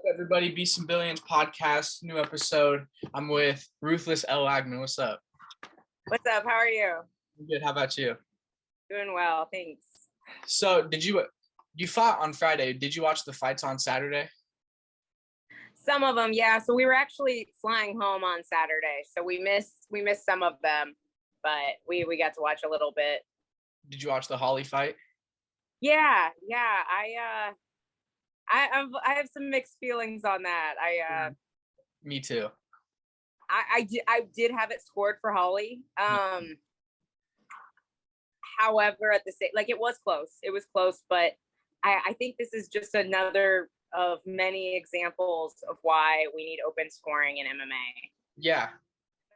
Everybody, Beasts and Billions podcast, new episode. I'm with Ruthless Elle Wagman. What's up? What's up? How are you? I'm good. How about you? Doing well, thanks. So, you fought on Friday? Did you watch the fights on Saturday? Some of them, yeah. So we were actually flying home on Saturday, so we missed some of them, but we got to watch a little bit. Did you watch the Holly fight? Yeah. I have some mixed feelings on that. Me too. I did have it scored for Holly. However, at the same, like, it was close, but I think this is just another of many examples of why we need open scoring in MMA. Yeah.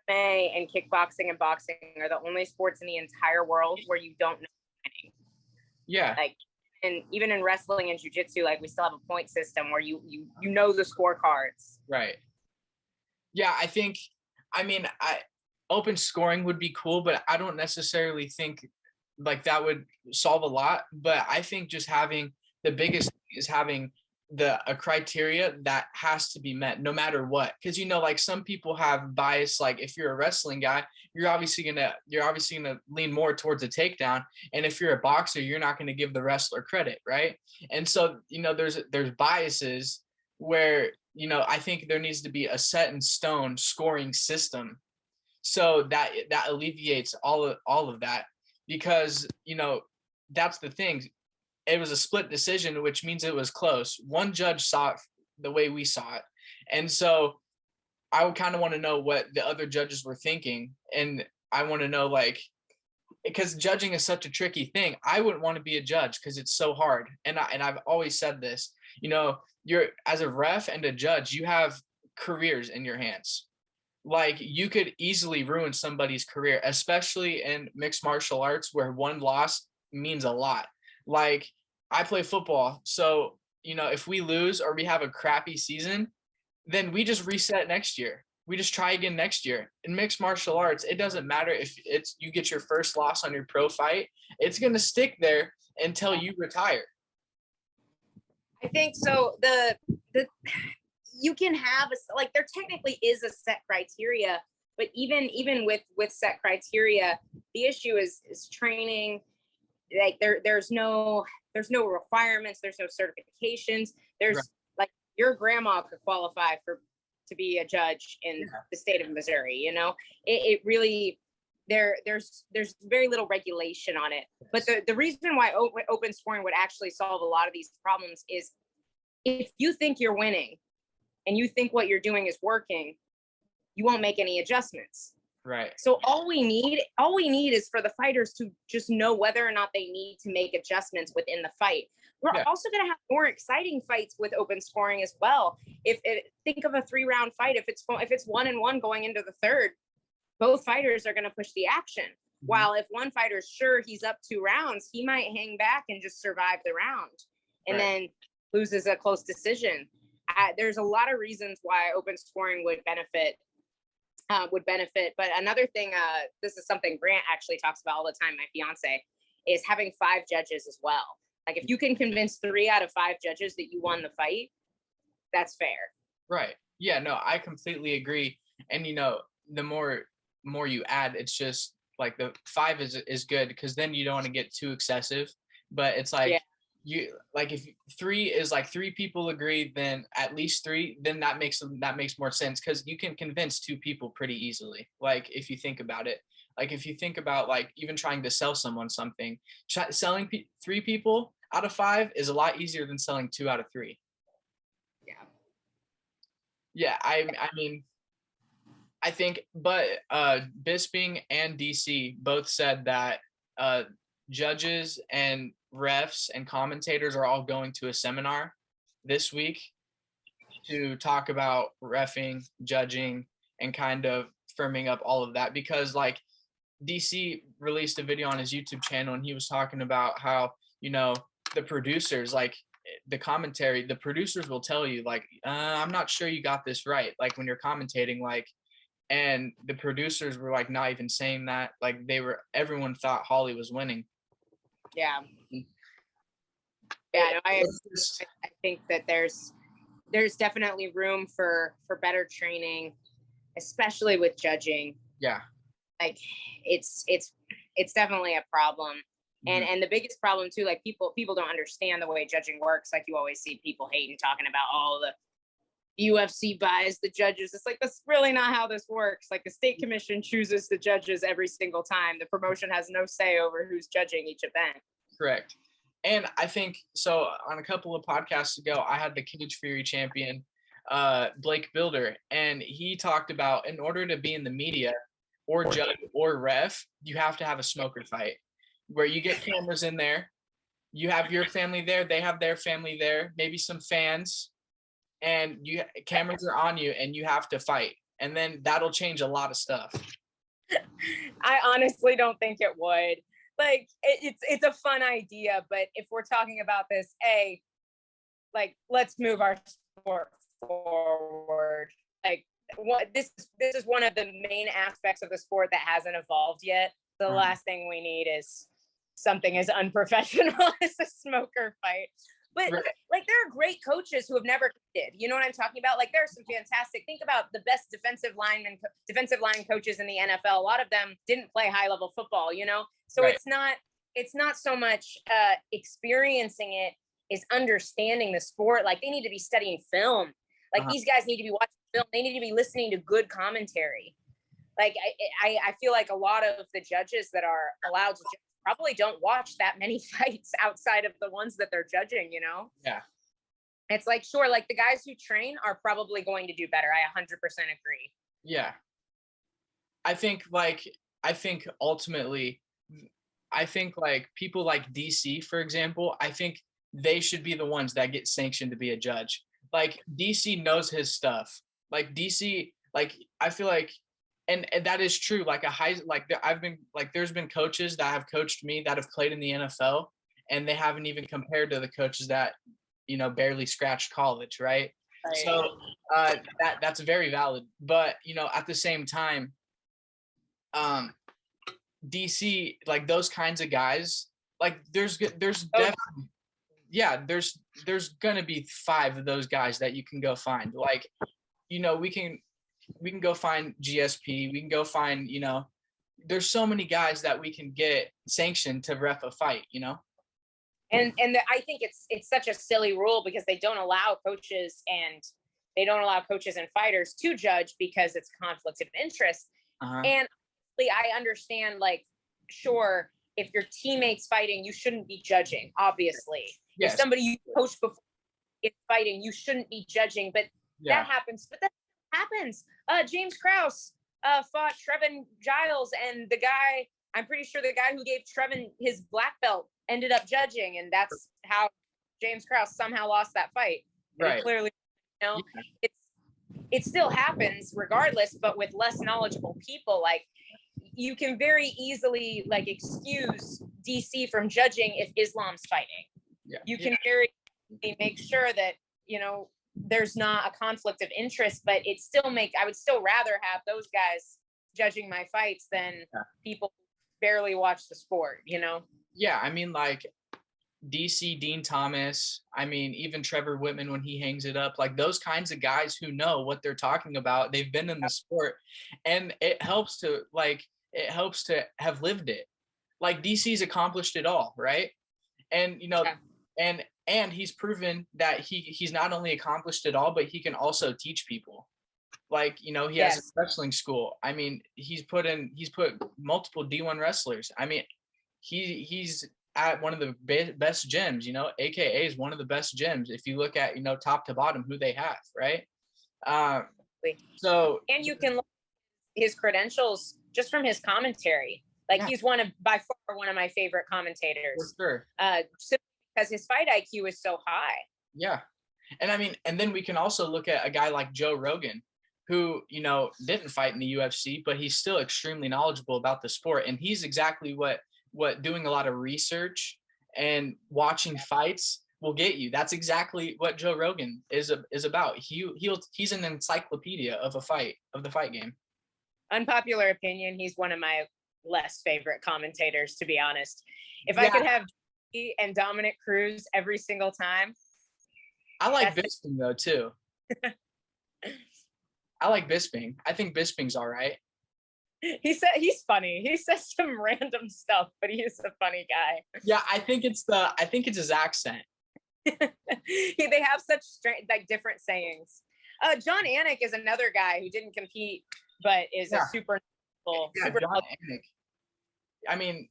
MMA and kickboxing and boxing are the only sports in the entire world where you don't know anything. Yeah. Like, and even in wrestling and jiu-jitsu, like, we still have a point system where you know the scorecards. Right. Yeah, open scoring would be cool, but I don't necessarily think like that would solve a lot. But I think just having the biggest is having a criteria that has to be met no matter what. Because like some people have bias. Like if you're a wrestling guy, you're obviously gonna lean more towards a takedown. And if you're a boxer, you're not gonna give the wrestler credit, right? And so there's biases where I think there needs to be a set in stone scoring system, so that alleviates all of that. Because that's the thing. It was a split decision, which means it was close. One judge saw it the way we saw it. And so I would kind of want to know what the other judges were thinking. And I want to know, like, because judging is such a tricky thing. I wouldn't want to be a judge because it's so hard. And I've always said this, you're, as a ref and a judge, you have careers in your hands. Like, you could easily ruin somebody's career, especially in mixed martial arts where one loss means a lot. Like, I play football, so if we lose or we have a crappy season, then we just reset next year. We just try again next year. In mixed martial arts, it doesn't matter if you get your first loss on your pro fight. It's going to stick there until you retire. I think so. The you can have there technically is a set criteria, but even with set criteria, the issue is training. Like there's no requirements, there's no certifications. There's right. Like, your grandma could qualify to be a judge in the state of Missouri. It really there's very little regulation on it. But the reason why open scoring would actually solve a lot of these problems is if you think you're winning and you think what you're doing is working, you won't make any adjustments. Right. So all we need is for the fighters to just know whether or not they need to make adjustments within the fight. We're also going to have more exciting fights with open scoring as well. Think of a 3-round fight. If it's 1-1 going into the third, both fighters are going to push the action. Mm-hmm. While if one fighter's sure he's up 2 rounds, he might hang back and just survive the round, and then loses a close decision. There's a lot of reasons why open scoring would benefit. But another thing, this is something Grant actually talks about all the time, my fiance, is having 5 judges as well. Like, if you can convince 3 out of 5 judges that you won the fight, that's fair. Right. Yeah, no, I completely agree. And, the more you add, it's just like the 5 is good, because then you don't want to get too excessive. But it's like, you like, if 3 is like 3 people agree, then at least 3, then that makes more sense, because you can convince 2 people pretty easily. Like, if you think about it, like if you think about like even trying to sell someone something, selling 3 people out of 5 is a lot easier than selling 2 out of 3. I think, but Bisping and DC both said that judges and refs and commentators are all going to a seminar this week to talk about reffing, judging, and kind of firming up all of that. Because like DC released a video on his YouTube channel, and he was talking about how, the producers, like the commentary, the producers will tell you like, I'm not sure you got this right. Like when you're commentating, like, and the producers were like not even saying that. Like everyone thought Holly was winning. Yeah. Yeah, no, I think that there's there's definitely room for better training, especially with judging. Yeah. Like it's definitely a problem. And the biggest problem too, like people don't understand the way judging works. Like you always see people hating, talking about all the UFC buys the judges. It's like, that's really not how this works. Like the state commission chooses the judges every single time. The promotion has no say over who's judging each event. Correct. And I think so. On a couple of podcasts ago, I had the Cage Fury champion, Blake Builder, and he talked about, in order to be in the media or judge or ref, you have to have a smoker fight where you get cameras in there. You have your family there, they have their family there, maybe some fans, and cameras are on you, and you have to fight, and then that'll change a lot of stuff. I honestly don't think it would. Like it's a fun idea, but if we're talking about this, like let's move our sport forward. Like this is one of the main aspects of the sport that hasn't evolved yet. The last thing we need is something as unprofessional as a smoker fight. But like there are great coaches who have never did. You know what I'm talking about? Like there are some fantastic. Think about the best defensive line coaches in the NFL. A lot of them didn't play high level football. You know, so it's not so much experiencing it, is understanding the sport. Like they need to be studying film. Like these guys need to be watching film. They need to be listening to good commentary. Like I feel like a lot of the judges that are allowed to judge probably don't watch that many fights outside of the ones that they're judging, you know? Yeah. It's like, sure, like the guys who train are probably going to do better. I 100% agree. Yeah. I think ultimately, like people like DC, for example, I think they should be the ones that get sanctioned to be a judge. Like DC knows his stuff. Like DC, like I feel like, and that is true. Like there's been coaches that have coached me that have played in the NFL, and they haven't even compared to the coaches that, barely scratched college. Right. So that's very valid. But, at the same time, DC, like those kinds of guys, like there's definitely, there's gonna be 5 of those guys that you can go find. Like, we can go find GSP. We can go find, there's so many guys that we can get sanctioned to ref a fight, And I think it's such a silly rule because they don't allow coaches and fighters to judge because it's conflict of interest. And I understand, like, sure, if your teammate's fighting, you shouldn't be judging, obviously. Yes. If somebody you coached before is fighting, you shouldn't be judging, but that happens. But that happens. James Krause fought Trevin Giles, and I'm pretty sure the guy who gave Trevin his black belt ended up judging, and that's how James Krause somehow lost that fight. Right. And clearly, it still happens regardless, but with less knowledgeable people. Like, you can very easily excuse DC from judging if Islam's fighting. Yeah. You can very easily make sure that, there's not a conflict of interest, but I would still rather have those guys judging my fights than people who barely watch the sport, Yeah, I mean, like DC, Dean Thomas, I mean, even Trevor Whitman when he hangs it up, like those kinds of guys who know what they're talking about. They've been in the sport, and it helps to have lived it. Like DC's accomplished it all, right? And and he's proven that he's not only accomplished it all, but he can also teach people. Like, he has a wrestling school. I mean, he's put multiple D1 wrestlers. I mean, he's at one of the best gyms, AKA is one of the best gyms. If you look at, top to bottom, who they have, right? So, and you can look at his credentials just from his commentary. Like he's by far one of my favorite commentators. For sure. Because his fight IQ is so high. Yeah. And I mean, and then we can also look at a guy like Joe Rogan, who, didn't fight in the UFC, but he's still extremely knowledgeable about the sport. And he's exactly what doing a lot of research and watching fights will get you. That's exactly what Joe Rogan is about. He's an encyclopedia of the fight game. Unpopular opinion, he's one of my less favorite commentators, to be honest. If I could have and Dominic Cruz every single time, I like Bisping though too. I like Bisping. I think Bisping's all right. He said he's funny. He says some random stuff, but he is a funny guy. Yeah, I think it's his accent. They have such like different sayings. John Anik is another guy who didn't compete, but is a super super. John Anik. I mean,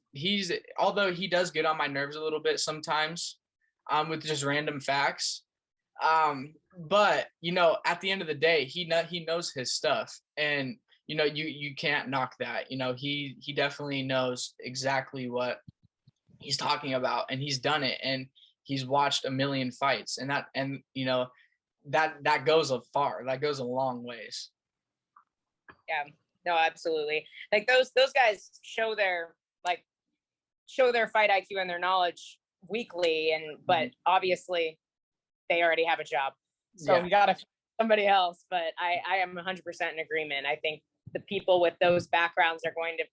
although he does get on my nerves a little bit sometimes, with just random facts. But at the end of the day, he knows his stuff, and you can't knock that. He definitely knows exactly what he's talking about, and he's done it, and he's watched a million fights, and that goes far. That goes a long ways. Yeah, no, absolutely. Like those guys show their fight IQ and their knowledge weekly, but obviously they already have a job, so we gotta find somebody else. But I am 100% in agreement. I think the people with those backgrounds are going to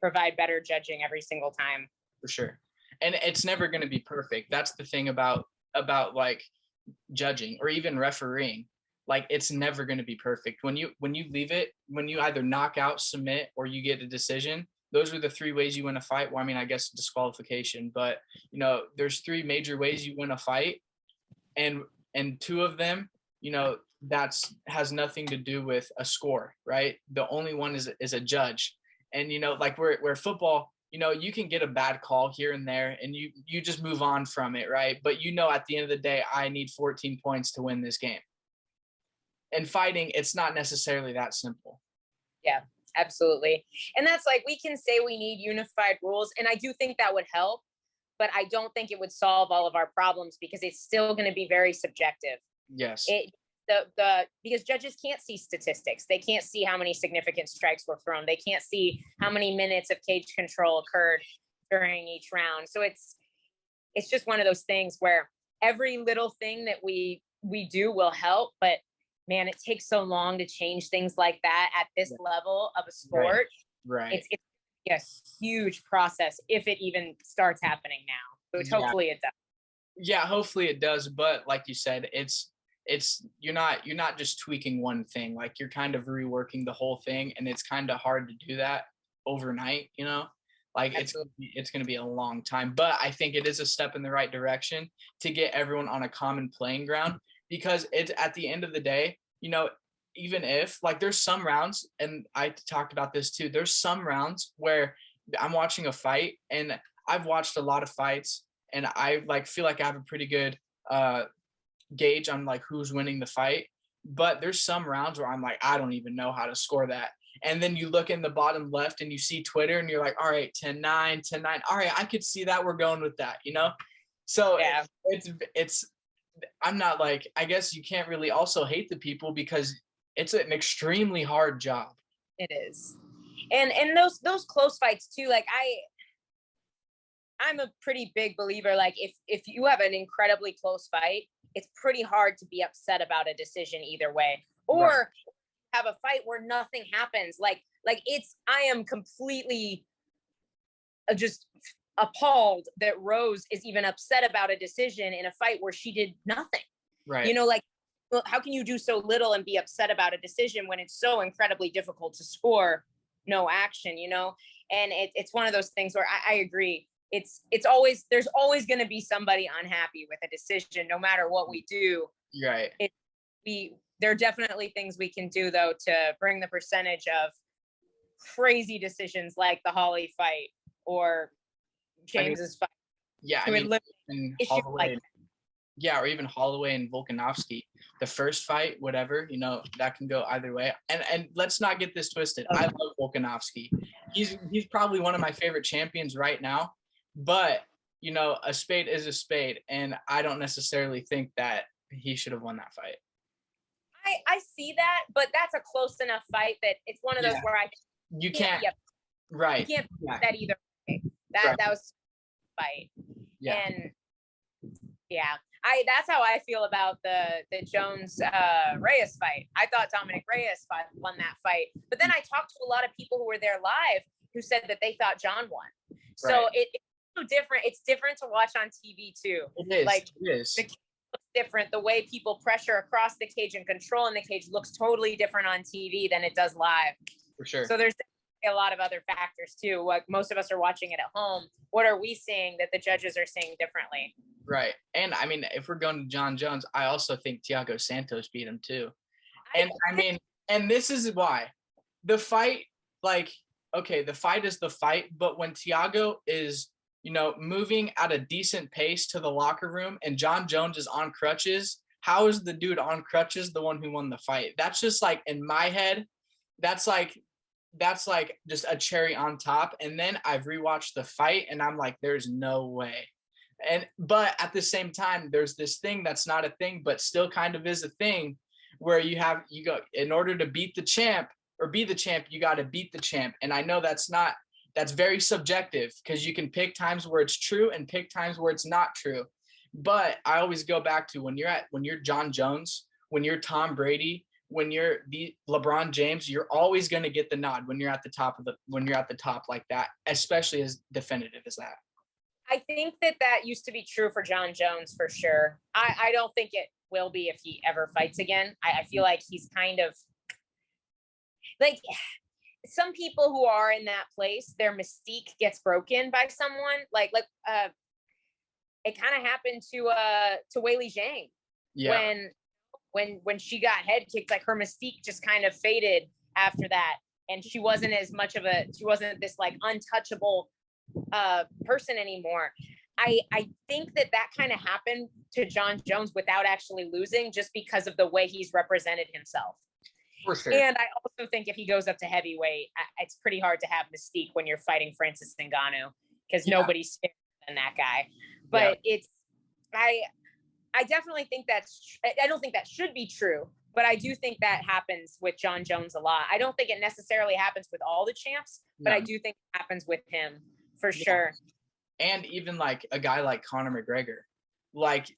provide better judging every single time. For sure. And it's never going to be perfect. That's the thing about like judging or even refereeing. Like, it's never going to be perfect. When you leave it, when you either knock out, submit, or you get a decision, those are the three ways you win a fight. Well, I mean, I guess disqualification, but there's three major ways you win a fight, and two of them, that's has nothing to do with a score, right? The only one is a judge. And like where football, you can get a bad call here and there, and you just move on from it, right? But at the end of the day, I need 14 points to win this game. And fighting, it's not necessarily that simple. Yeah, absolutely. And that's like, we can say we need unified rules, and I do think that would help, but I don't think it would solve all of our problems, because it's still going to be very subjective. Yes. Because judges can't see statistics. They can't see how many significant strikes were thrown. They can't see how many minutes of cage control occurred during each round. So it's just one of those things where every little thing that we do will help, but man, it takes so long to change things like that at this level of a sport. Right. It's a huge process if it even starts happening now, which hopefully it does. Yeah, hopefully it does. But like you said, it's you're not just tweaking one thing. Like, you're kind of reworking the whole thing, and it's kind of hard to do that overnight. Like, absolutely. It's going to be a long time, but I think it is a step in the right direction to get everyone on a common playing ground, because it's at the end of the day, even if, like, there's some rounds, and I talked about this too, there's some rounds where I'm watching a fight, and I've watched a lot of fights, and I feel like I have a pretty good gauge on like who's winning the fight, but there's some rounds where I'm like, I don't even know how to score that. And then you look in the bottom left and you see Twitter, and you're like, all right, 10-9, 10-9. All right, I could see that. We're going with that, So yeah, it's I'm not like, I guess you can't really also hate the people, because it's an extremely hard job. It is. And those close fights too, like I'm a pretty big believer, like if you have an incredibly close fight, it's pretty hard to be upset about a decision either way, or have a fight where nothing happens. Like I am completely just appalled that Rose is even upset about a decision in a fight where she did nothing. Right. Like, well, how can you do so little and be upset about a decision when it's so incredibly difficult to score no action, And it's one of those things where I agree. There's always going to be somebody unhappy with a decision, no matter what we do. Right. There are definitely things we can do, though, to bring the percentage of crazy decisions like the Holly fight or James's fight. Yeah. Holloway, or even Holloway and Volkanovski, the first fight, whatever, that can go either way. And let's not get this twisted. I love Volkanovski. He's probably one of my favorite champions right now. But, a spade is a spade, and I don't necessarily think that he should have won that fight. I see that, but that's a close enough fight that it's one of those where you can't. Right. You can't put that either way. That was a fight. Yeah. And that's how I feel about the Jones Reyes fight. I thought Dominic Reyes won that fight, but then I talked to a lot of people who were there live who said that they thought John won. So it's so different. It's different to watch on TV too. It is. Like, it is. the looks different. The way people pressure across the cage and control in the cage looks totally different on TV than it does live. For sure. So there's a lot of other factors too. Like most of us are watching it at home. What are we seeing that the judges are seeing differently? Right. And I mean, if we're going to John Jones, I also think Thiago Santos beat him too. And I mean, and this is why the fight, like, okay, the fight is the fight, but when Thiago is, you know, moving at a decent pace to the locker room and John Jones is on crutches, how is the dude on crutches the one who won the fight? That's just like, in my head, that's like just a cherry on top. And then I've rewatched the fight and I'm like, there's no way. But at the same time, there's this thing that's not a thing, but still kind of is a thing, where you go, in order to beat the champ or be the champ, you got to beat the champ. And I know that's very subjective, because you can pick times where it's true and pick times where it's not true. But I always go back to when you're John Jones, when you're Tom Brady, when you're the LeBron James, you're always going to get the nod when you're at the top like that, especially as definitive as that. I think that used to be true for John Jones for sure. I don't think it will be if he ever fights again. I feel like he's kind of like, some people who are in that place, their mystique gets broken by someone. Like it kind of happened to Weili Zhang. Yeah. When she got head kicked, like her mystique just kind of faded after that, and she wasn't this like untouchable person anymore. I think that kind of happened to John Jones without actually losing, just because of the way he's represented himself. For sure. And I also think if he goes up to heavyweight, it's pretty hard to have mystique when you're fighting Francis Ngannou, because nobody's scarier than that guy. But I definitely think I don't think that should be true, but I do think that happens with John Jones a lot. I don't think it necessarily happens with all the champs, but I do think it happens with him for sure. And even like a guy like Conor McGregor, like,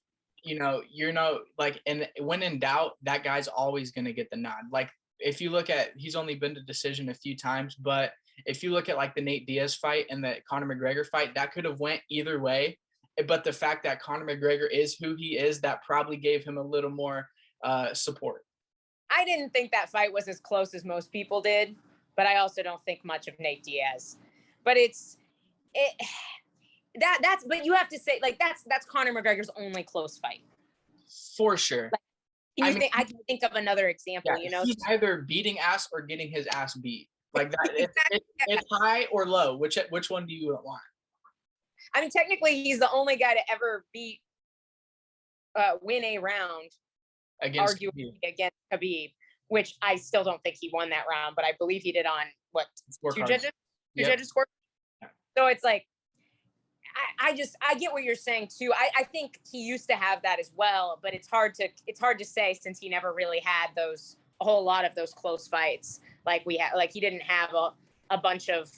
like, and when in doubt, that guy's always going to get the nod. Like, if you look at, he's only been to decision a few times, but if you look at like the Nate Diaz fight and the Conor McGregor fight, that could have went either way. But the fact that Conor McGregor is who he is, that probably gave him a little more support. I didn't think that fight was as close as most people did, but I also don't think much of Nate Diaz. But but you have to say, like, that's Conor McGregor's only close fight. For sure. Like, I can think of another example, He's either beating ass or getting his ass beat. Like that. It's high or low. Which one do you want? I mean, technically, he's the only guy to ever win a round against Khabib, which I still don't think he won that round, but I believe he did on two judges scored. Yeah. So it's like, I get what you're saying too. I think he used to have that as well, but it's hard to say, since he never really had a whole lot of those close fights like we had. Like, he didn't have a bunch of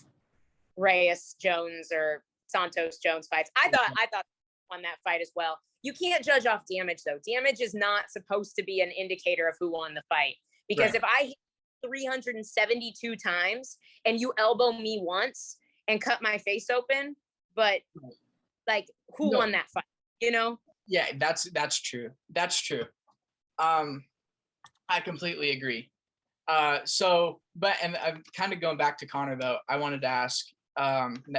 Reyes Jones or Santos Jones fights. I thought won that fight as well. You can't judge off damage though. Damage is not supposed to be an indicator of who won the fight, because if I hit 372 times and you elbow me once and cut my face open, but like, who won that fight? Yeah, that's true. That's true. I completely agree. And I'm kind of going back to Conor though. I wanted to ask,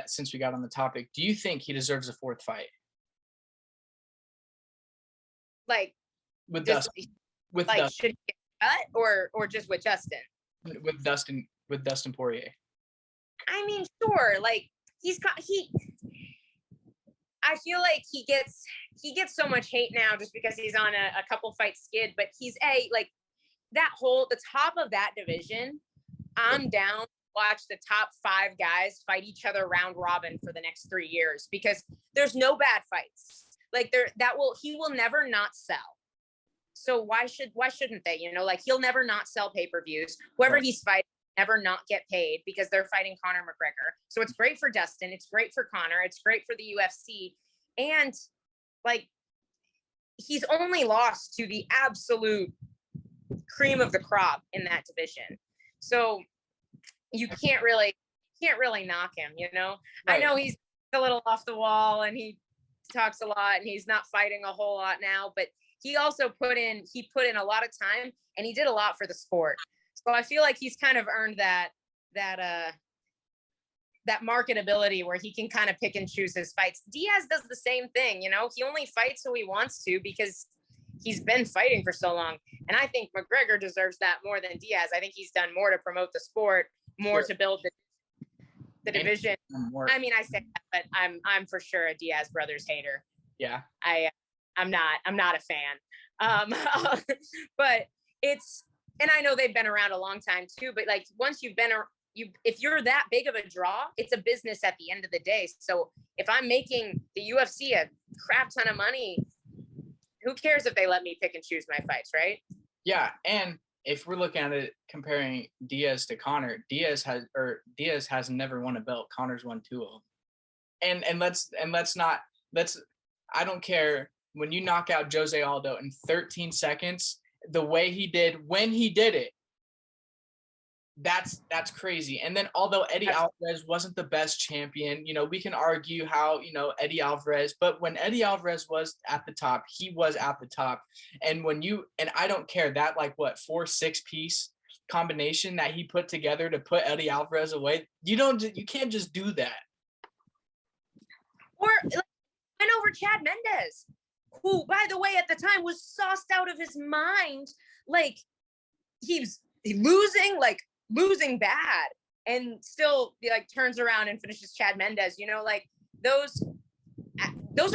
since we got on the topic, do you think he deserves a fourth fight? Like, with Dustin? Should he get cut or just with Justin? With Dustin Poirier. I mean, sure. Like, I feel like he gets so much hate now just because he's on a couple fight skid, but he's the top of that division. I'm down to watch the top 5 guys fight each other round robin for the next 3 years, because there's no bad fights. Like, he will never not sell. So why shouldn't they? Like, he'll never not sell pay-per-views. Whoever he's fighting never not get paid, because they're fighting Conor McGregor. So it's great for Dustin. It's great for Conor. It's great for the UFC. And like, he's only lost to the absolute cream of the crop in that division. So you can't really knock him, Right. I know he's a little off the wall and he talks a lot and he's not fighting a whole lot now, but he also put in a lot of time, and he did a lot for the sport. So I feel like he's kind of earned that marketability where he can kind of pick and choose his fights. Diaz does the same thing, you know, he only fights who he wants to because he's been fighting for so long. And I think McGregor deserves that more than Diaz. I think he's done more to promote the sport, more to build the division. I mean, I say that, but I'm for sure a Diaz brothers hater. Yeah. I'm not a fan. But it's, and I know they've been around a long time too, but like once you've been if you're that big of a draw, it's a business at the end of the day. So if I'm making the UFC a crap ton of money, who cares if they let me pick and choose my fights, right? Yeah, and if we're looking at it comparing Diaz to Conor, Diaz has never won a belt. Conor's won 2 of them. And let's I don't care when you knock out Jose Aldo in 13 seconds, the way he did when he did it. That's crazy. And then although Eddie Alvarez wasn't the best champion, you know, we can argue how, you know, Eddie Alvarez, but when Eddie Alvarez was at the top, he was at the top. And I don't care that like what 4-6 piece combination that he put together to put Eddie Alvarez away. You can't just do that. Or and over Chad Mendes, who by the way at the time was sauced out of his mind. Like he's losing bad and still like turns around and finishes Chad Mendes, you know, like those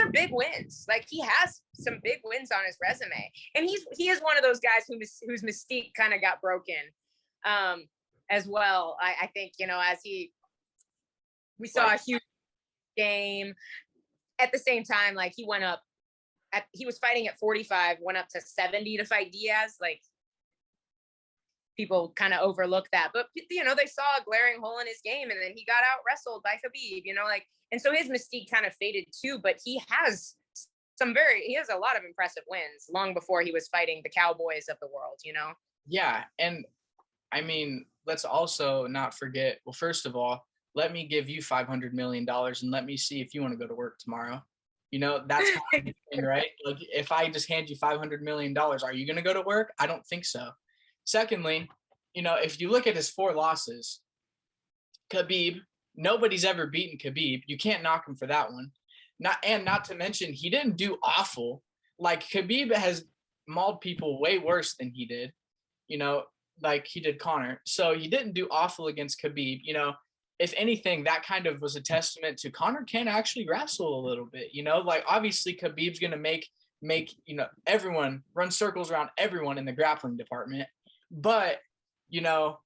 are big wins. Like he has some big wins on his resume, and he is one of those guys whose mystique kind of got broken as well. I think, you know, as we saw a huge game at the same time, like he was fighting at 45, went up to 70 to fight Diaz. Like people kind of overlook that, but you know, they saw a glaring hole in his game, and then he got out wrestled by Khabib, you know, like, and so his mystique kind of faded too, but he has a lot of impressive wins long before he was fighting the Cowboys of the world, you know? Yeah. And I mean, let's also not forget, well, first of all, let me give you $500 million and let me see if you want to go to work tomorrow. You know, that's right. Like if I just hand you $500 million, are you going to go to work? I don't think so. Secondly, you know, if you look at his 4 losses, Khabib, nobody's ever beaten Khabib. You can't knock him for that one. Not to mention, he didn't do awful. Like Khabib has mauled people way worse than he did, you know, like he did Conor. So he didn't do awful against Khabib. You know, if anything, that kind of was a testament to Conor can actually wrestle a little bit, you know, like obviously Khabib's going to make, you know, everyone run circles around everyone in the grappling department. But, you know,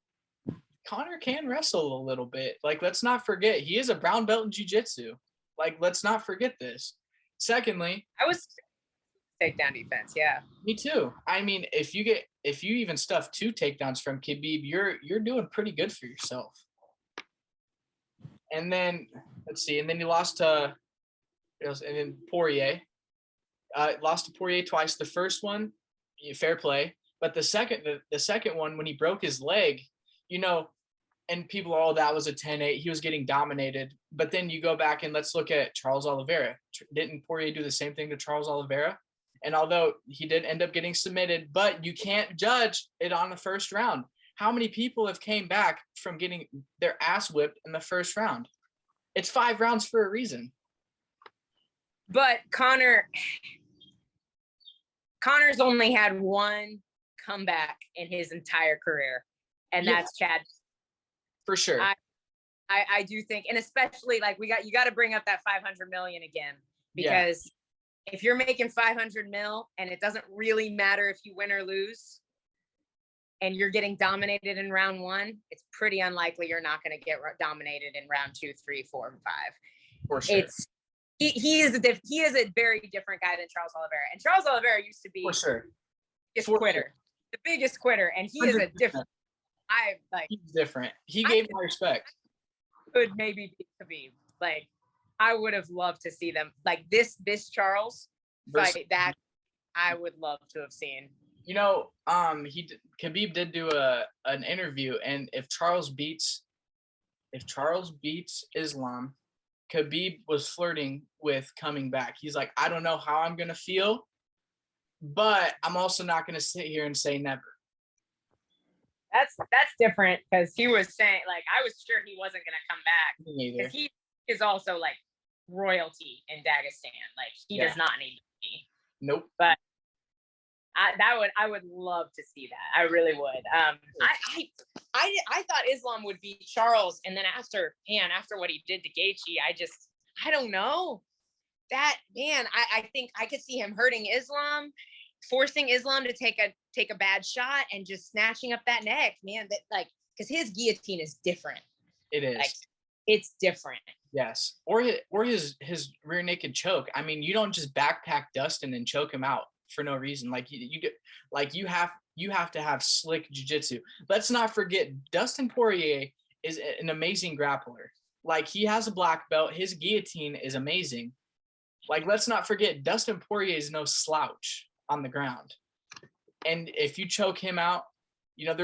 Conor can wrestle a little bit. Like, let's not forget, he is a brown belt in jiu-jitsu. Like, let's not forget this. Secondly, I was takedown defense. Yeah. Me too. I mean, if you even stuff 2 takedowns from Khabib, you're doing pretty good for yourself. And then let's see. And then you lost to, and then Poirier. Lost to Poirier twice. The first one, fair play. But the second one, when he broke his leg, you know, and people are, that was a 10-8. He was getting dominated. But then you go back and let's look at Charles Oliveira. Didn't Poirier do the same thing to Charles Oliveira? And although he did end up getting submitted, but you can't judge it on the first round. How many people have came back from getting their ass whipped in the first round? It's 5 rounds for a reason. But Conor's only had one comeback in his entire career, and that's Chad. For sure. I do think, and especially like you got to bring up that 500 million again, because if you're making 500 mil and it doesn't really matter if you win or lose, and you're getting dominated in round 1, it's pretty unlikely you're not going to get dominated in round 2, 3, 4, and 5. For sure. He is a very different guy than Charles Oliveira, and Charles Oliveira used to be for sure the biggest quitter, and he 100%. Is a different. He's different. He gave my respect. Could maybe be Khabib. Like, I would have loved to see them like this Charles fight that I would love to have seen. You know, Khabib did do an interview, and if Charles beats Islam, Khabib was flirting with coming back. He's like, I don't know how I'm gonna feel, but I'm also not going to sit here and say never. That's different, because he was saying, like, I was sure he wasn't going to come back, because he is also like royalty in Dagestan. Like, he does not need to be. Nope. But I would love to see that. I really would. I thought Islam would be Charles, and then after what he did to Gaethje, I don't know. That, man, I think I could see him hurting Islam, forcing Islam to take a bad shot, and just snatching up that neck, man. That, like, because his guillotine is different. It is. Like, it's different. Yes. Or his rear naked choke. I mean, you don't just backpack Dustin and choke him out for no reason. Like, you have to have slick jiu-jitsu. Let's not forget, Dustin Poirier is an amazing grappler. Like, he has a black belt. His guillotine is amazing. Like, let's not forget, Dustin Poirier is no slouch on the ground. And if you choke him out, you know,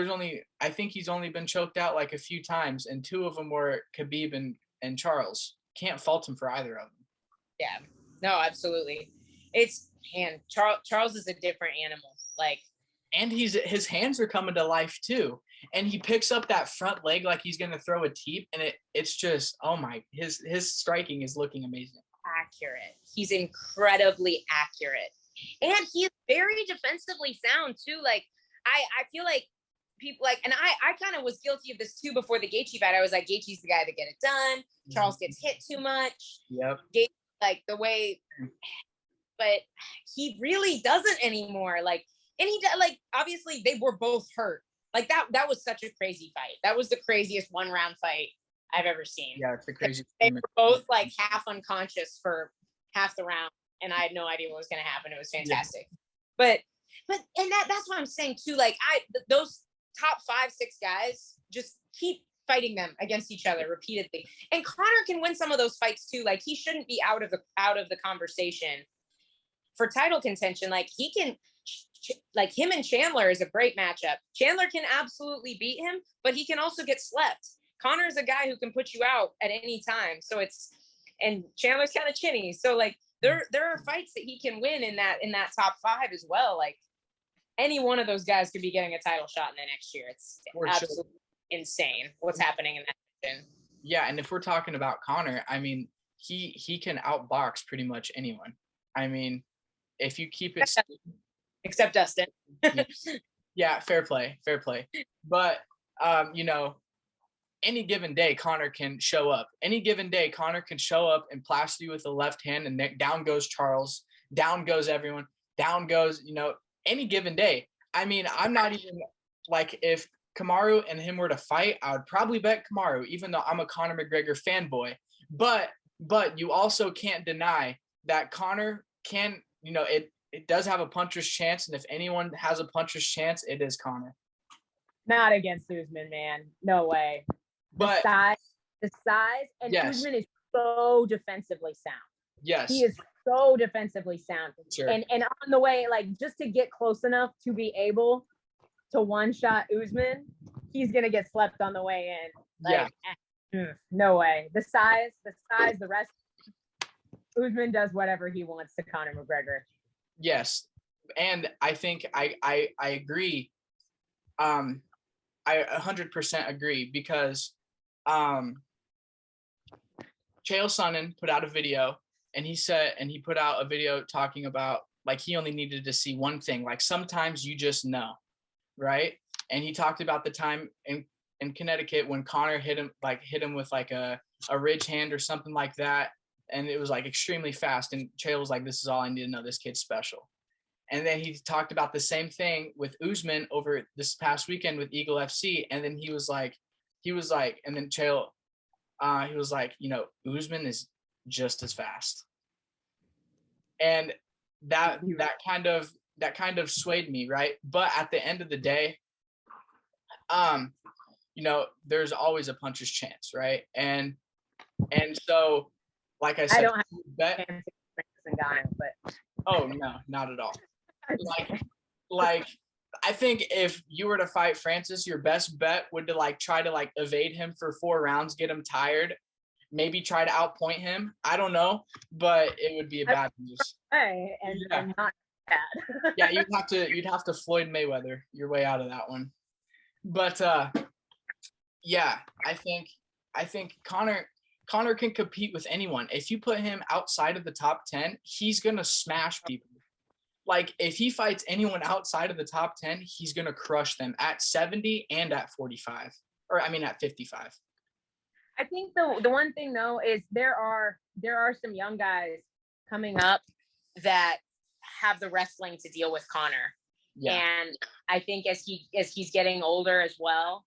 I think he's only been choked out like a few times, and 2 of them were Khabib and Charles. Can't fault him for either of them. Yeah, no, absolutely. Charles is a different animal. Like, and his hands are coming to life too. And he picks up that front leg like he's gonna throw a teep, and it's just, oh my, his striking is looking amazing. Accurate. He's incredibly accurate. And he's very defensively sound too. Like, I feel like people, like, and I kind of was guilty of this too before the Gaethje fight. I was like, Gaethje's the guy to get it done. Charles gets hit too much. Yep. Gaethje, like, the way, but he really doesn't anymore. Like, and like, obviously they were both hurt. Like, that was such a crazy fight. That was the craziest 1-round fight I've ever seen. Yeah, it's the craziest. They were both like half unconscious for half the round, and I had no idea what was going to happen. It was fantastic. Yeah. But that's what I'm saying too. Like, those top 5-6 guys, just keep fighting them against each other repeatedly. And Conor can win some of those fights too. Like, he shouldn't be out of the conversation for title contention. Like, he can, like, him and Chandler is a great matchup. Chandler can absolutely beat him, but he can also get slept. Conor is a guy who can put you out at any time. So and Chandler's kind of chinny. So, like, there are fights that he can win in that top 5 as well. Like, any one of those guys could be getting a title shot in the next year. It's absolutely insane what's happening in that division. Yeah, and if we're talking about Conor, I mean, he can outbox pretty much anyone. I mean, if you keep it except Dustin. Yeah, fair play. But you know, any given day Conor can show up. Any given day Conor can show up and plaster you with the left hand, and down goes Charles, down goes everyone, down goes, you know, any given day. I mean, I'm not even, like, if Kamaru and him were to fight, I would probably bet Kamaru, even though I'm a Conor McGregor fanboy. But you also can't deny that Conor can, you know, it does have a puncher's chance, and if anyone has a puncher's chance, it is Conor. Not against Usman, man. No way. But the size, and yes. Usman is so defensively sound. Yes. He is so defensively sound. Sure. And on the way, like, just to get close enough to be able to one-shot Usman, he's going to get slept on the way in. Like, yeah. No way. The size, the rest. Usman does whatever he wants to Conor McGregor. Yes. And I think I agree. I 100% agree, because Chael Sonnen put out a video, and he put out a video talking about, like, he only needed to see one thing. Like, sometimes you just know, right? And he talked about the time in Connecticut when Conor hit him with like a ridge hand or something like that. And it was like extremely fast. And Chael was like, this is all I need to know. This kid's special. And then he talked about the same thing with Usman over this past weekend with Eagle FC. And then he was like, and then Chael, he was like, you know, Usman is just as fast. And that kind of swayed me, right? But at the end of the day, you know, there's always a puncher's chance, right? And so, like I said, I don't have bet in Ghana, but oh no, not at all. Like I think if you were to fight Francis, your best bet would to try to evade him for 4 rounds, get him tired, maybe try to outpoint him. I don't know, but it would be a bad news. And not bad. Yeah, you'd have to Floyd Mayweather your way out of that one. But yeah, I think Connor can compete with anyone. If you put him outside of the top 10, he's gonna smash people. Like if he fights anyone outside of the top 10, he's gonna crush them at 70 and at 45. Or I mean at 55. I think the one thing though is there are some young guys coming up that have the wrestling to deal with Connor. Yeah. And I think as he's getting older as well,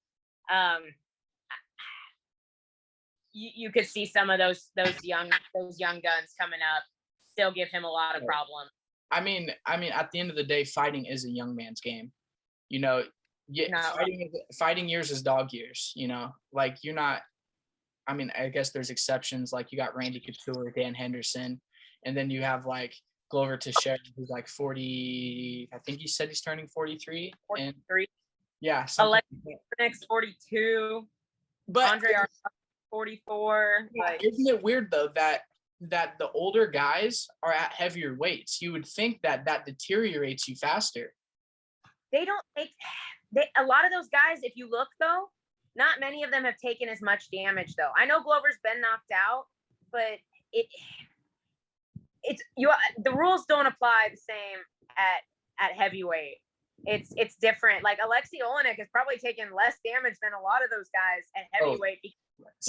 you could see some of those young guns coming up still give him a lot of problems. I mean, at the end of the day, fighting is a young man's game. You know, fighting years is dog years. You know, like you're not. I mean, I guess there's exceptions. Like you got Randy Couture, Dan Henderson, and then you have like Glover Teixeira, who's like 40. I think he said he's turning 43. 43. Yeah. Next 42. But Andre 44. Like, isn't it weird though that the older guys are at heavier weights? You would think that deteriorates you faster. They don't take. A lot of those guys, if you look though, not many of them have taken as much damage though. I know Glover's been knocked out, but the rules don't apply the same at heavyweight. It's different. Like Alexei Olenek has probably taken less damage than a lot of those guys at heavyweight. He's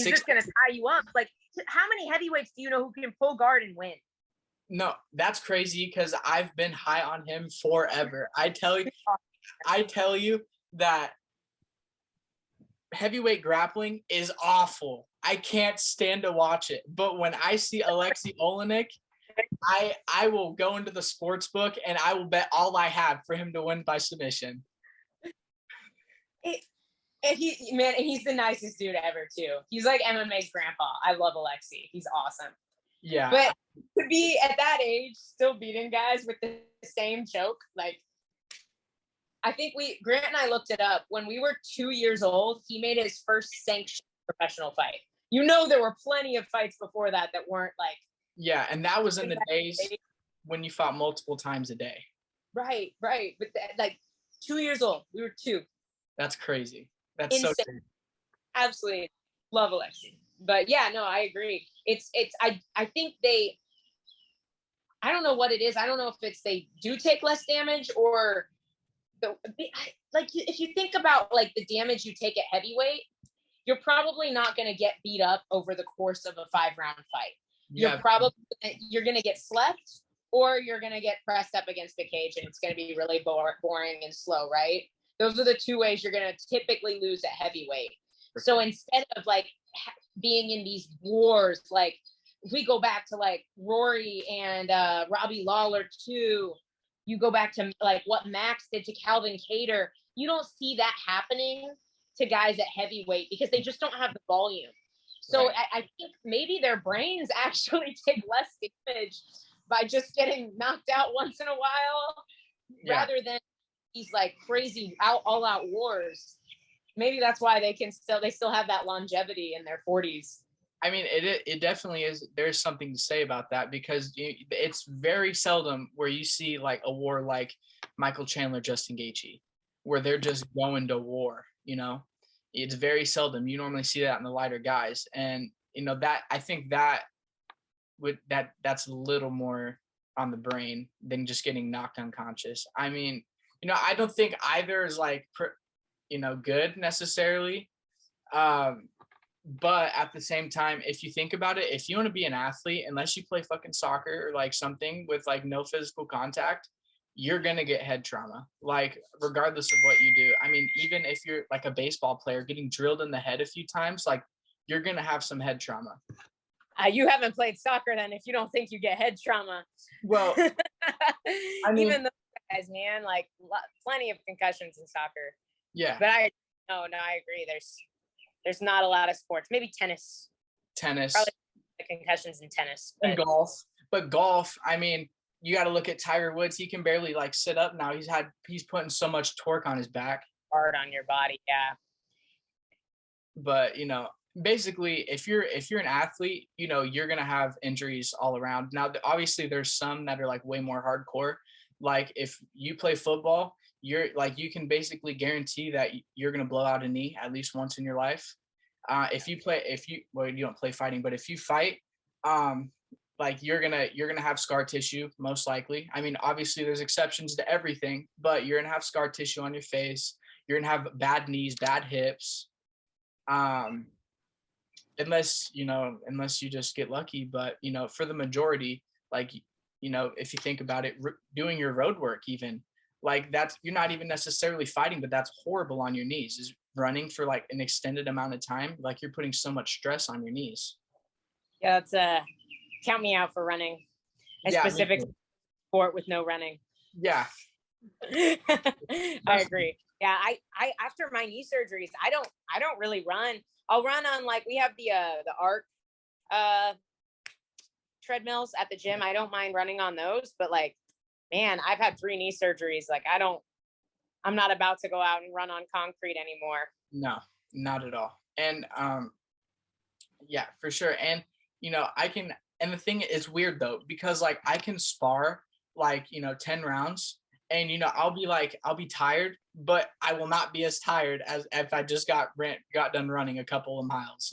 just gonna tie you up. Like how many heavyweights do you know who can pull guard and win? No, that's crazy because I've been high on him forever. I tell you that heavyweight grappling is awful. I can't stand to watch it. But when I see Alexei Olenek, I will go into the sports book and I will bet all I have for him to win by submission. He's the nicest dude ever too. He's like MMA's grandpa. I love Alexei. He's awesome. Yeah. But to be at that age still beating guys with the same choke, like I think Grant and I looked it up. When we were 2 years old, he made his first sanctioned professional fight. You know, there were plenty of fights before that weren't like. Yeah, and that was in the days when you fought multiple times a day. Right. But like 2 years old, we were 2. That's crazy. That's insane. So crazy. Absolutely love Alexei. But yeah, no, I agree. I think I don't know what it is. I don't know if it's they do take less damage or if you think about like the damage you take at heavyweight, you're probably not going to get beat up over the course of a 5-round fight. Yeah. You're going to get slept or you're going to get pressed up against the cage and it's going to be really boring and slow, right? Those are the 2 ways you're going to typically lose at heavyweight. So instead of like being in these wars, like if we go back to like Rory and Robbie Lawler too, you go back to like what Max did to Calvin Kattar, you don't see that happening to guys at heavyweight because they just don't have the volume. So right. I think maybe their brains actually take less damage by just getting knocked out once in a while rather than these like crazy all out wars. Maybe that's why they still have that longevity in their 40s. I mean, it definitely is. There's something to say about that because it's very seldom where you see like a war like Michael Chandler, Justin Gaethje, where they're just going to war. You know, it's very seldom. You normally see that in the lighter guys, and you know that I think that's a little more on the brain than just getting knocked unconscious. I mean, you know, I don't think either is like good necessarily. But at the same time, if you think about it, if you want to be an athlete, unless you play fucking soccer or like something with like no physical contact, you're going to get head trauma, like regardless of what you do. I mean, even if you're like a baseball player getting drilled in the head a few times, like you're going to have some head trauma. You haven't played soccer then if you don't think you get head trauma. Well, I mean, even those guys, man, like plenty of concussions in soccer. Yeah. But I agree. There's not a lot of sports. Maybe tennis. Probably concussions in tennis. And golf. But golf, I mean, you got to look at Tiger Woods. He can barely like sit up now. He's putting so much torque on his back. Hard on your body, yeah. But, you know, basically, if you're an athlete, you know, you're going to have injuries all around. Now, obviously, there's some that are like way more hardcore. Like if you play football, you're like, you can basically guarantee that you're going to blow out a knee at least once in your life. Well, you don't play fighting, but if you fight, um, like you're gonna have scar tissue most likely. I mean, obviously there's exceptions to everything, but you're gonna have scar tissue on your face. You're gonna have bad knees, bad hips. Um, unless you just get lucky. But for the majority, like if you think about it, doing your road work, even like that's, you're not even necessarily fighting, but that's horrible on your knees. Is running for like an extended amount of time, like you're putting so much stress on your knees. Yeah, that's count me out for running a specific sport with no running. Yeah. I agree. Yeah, I after my knee surgeries, I don't really run. I'll run on, like, we have the arc treadmills at the gym. I don't mind running on those, but like, man, I've had 3 knee surgeries. Like, I'm not about to go out and run on concrete anymore. No, not at all. And yeah, for sure. And and the thing is weird though, because like I can spar like 10 rounds, and I'll be tired, but I will not be as tired as if I just got done running a couple of miles.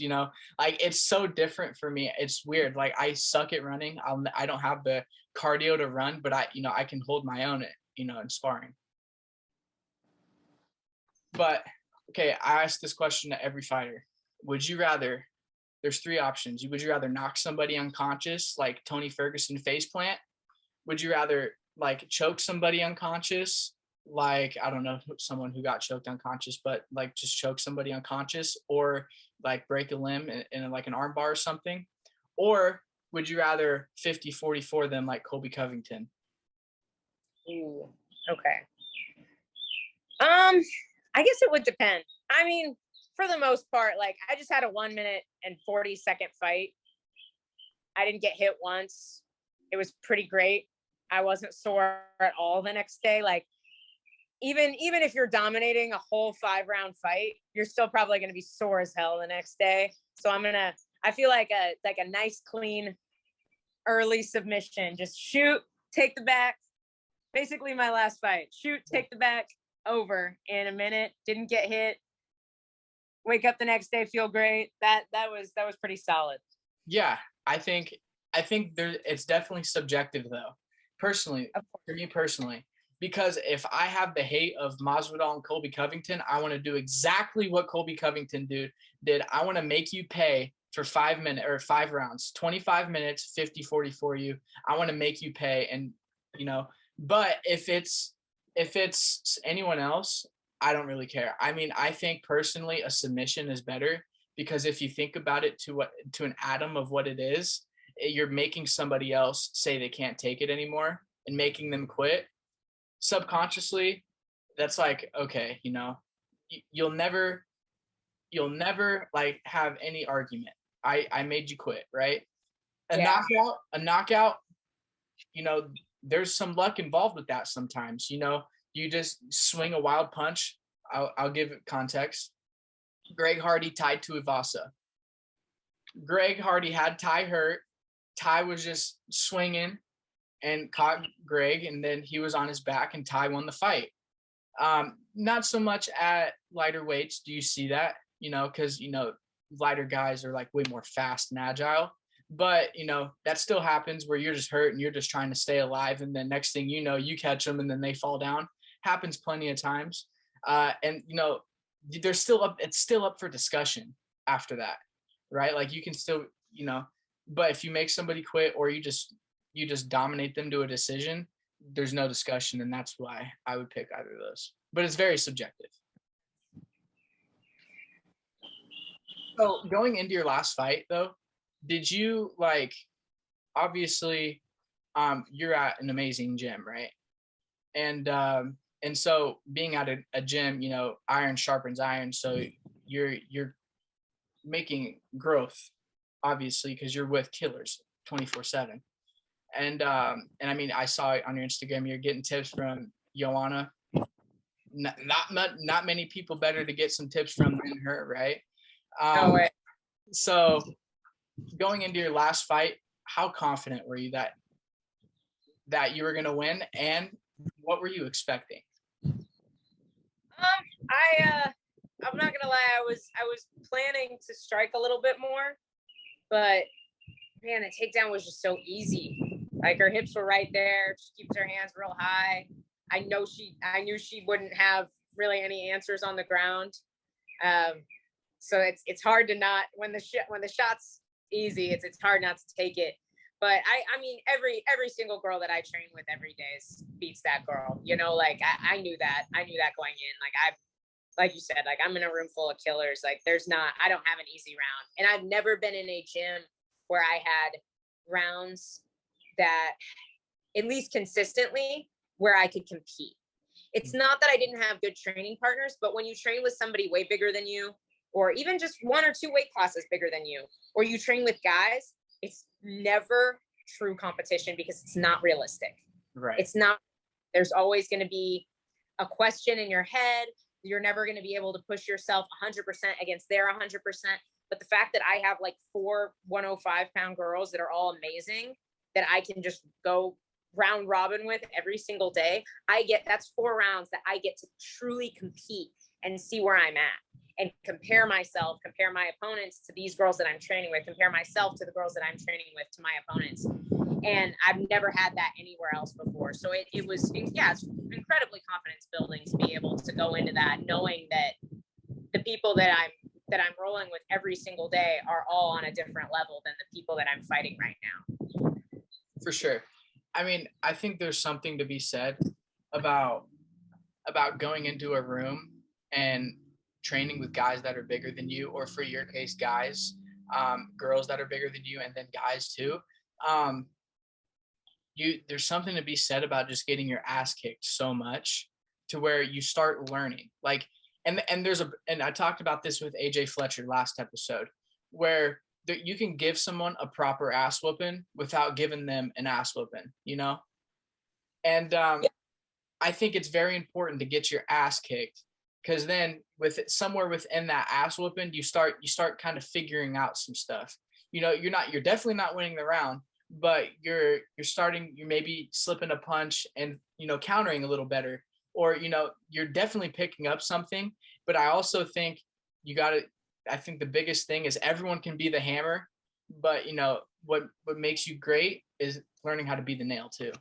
Like it's so different for me. It's weird. Like I suck at running. I don't have the cardio to run, but I can hold my own in sparring. But okay, I asked this question to every fighter. Would you rather, there's 3 options. Would you rather knock somebody unconscious like Tony Ferguson faceplant? Would you rather like choke somebody unconscious, like, I don't know, someone who got choked unconscious, but like just choke somebody unconscious, or like break a limb in like an arm bar or something? Or would you rather 50-44 them like Colby Covington? Ooh, okay. I guess it would depend. I mean, for the most part, like I just had a 1 minute and 40-second fight. I didn't get hit once. It was pretty great. I wasn't sore at all the next day. Like even if you're dominating a whole 5-round fight, you're still probably going to be sore as hell the next day. So I feel like a nice clean early submission. Just shoot, take the back. Basically my last fight. Shoot, take the back, over in a minute. Didn't get hit. Wake up the next day, feel great. That was pretty solid. Yeah, I think it's definitely subjective though. Personally, for me personally, because if I have the hate of Masvidal and Colby Covington, I want to do exactly what Colby Covington did. I want to make you pay for 5 minutes or 5 rounds, 25 minutes, 50-44 you. I want to make you pay. And but if it's anyone else, I don't really care. I mean, I think personally a submission is better, because if you think about it to an atom of what it is, you're making somebody else say they can't take it anymore and making them quit. Subconsciously, that's like, okay, you'll never like have any argument. I made you quit, right? A knockout, there's some luck involved with that sometimes. You just swing a wild punch. I'll give it context. Greg Hardy tied to Ivasa. Greg Hardy had Ty hurt. Ty was just swinging and caught Greg, and then he was on his back, and Ty won the fight. Not so much at lighter weights do you see that, because lighter guys are like way more fast and agile. But that still happens where you're just hurt and you're just trying to stay alive, and then next thing you know, you catch them and then they fall down. Happens plenty of times. And there's it's still up for discussion after that, right? Like you can still, but if you make somebody quit, or you just dominate them to a decision, there's no discussion, and that's why I would pick either of those. But it's very subjective. So going into your last fight though, did you obviously you're at an amazing gym, right? And so being at a gym, iron sharpens iron, so you're making growth, obviously, because you're with killers 24/7. And I mean, I saw on your Instagram you're getting tips from Joanna. Not many people better to get some tips from than her, right? No way. So going into your last fight, how confident were you that you were going to win? And what were you expecting? I'm not gonna lie, I was planning to strike a little bit more, but man, the takedown was just so easy. Like her hips were right there. She keeps her hands real high. I knew she wouldn't have really any answers on the ground. So it's hard to not, when the shot's easy, it's hard not to take it. But I mean, every single girl that I train with every day beats that girl. You know, like I knew that. I knew that going in. Like you said, like I'm in a room full of killers. Like I don't have an easy round. And I've never been in a gym where I had rounds that, at least consistently, where I could compete. It's not that I didn't have good training partners, but when you train with somebody way bigger than you, or even just 1 or 2 weight classes bigger than you, or you train with guys, it's never true competition because it's not realistic. Right. It's not. There's always going to be a question in your head. You're never going to be able to push yourself 100% against their 100%. But the fact that I have like 4 105-pound girls that are all amazing, that I can just go round robin with every single day, that's 4 rounds that I get to truly compete and see where I'm at and compare my opponents to these girls that I'm training with, compare myself to the girls that I'm training with to my opponents. And I've never had that anywhere else before. So it was, it's incredibly confidence building to be able to go into that, knowing that the people that I'm rolling with every single day are all on a different level than the people that I'm fighting right now. For sure. I mean, I think there's something to be said about going into a room and training with guys that are bigger than you, or for your case, guys, girls that are bigger than you, and then guys too. There's something to be said about just getting your ass kicked so much to where you start learning. Like, and I talked about this with AJ Fletcher last episode, where you can give someone a proper ass whooping without giving them an ass whooping, you know? And I think it's very important to get your ass kicked, because then somewhere within that ass whooping, you start kind of figuring out some stuff. You know, you're definitely not winning the round, but you're maybe slipping a punch and, you know, countering a little better, or, you know, you're definitely picking up something. But I also think I think the biggest thing is everyone can be the hammer, but, you know, what makes you great is learning how to be the nail too.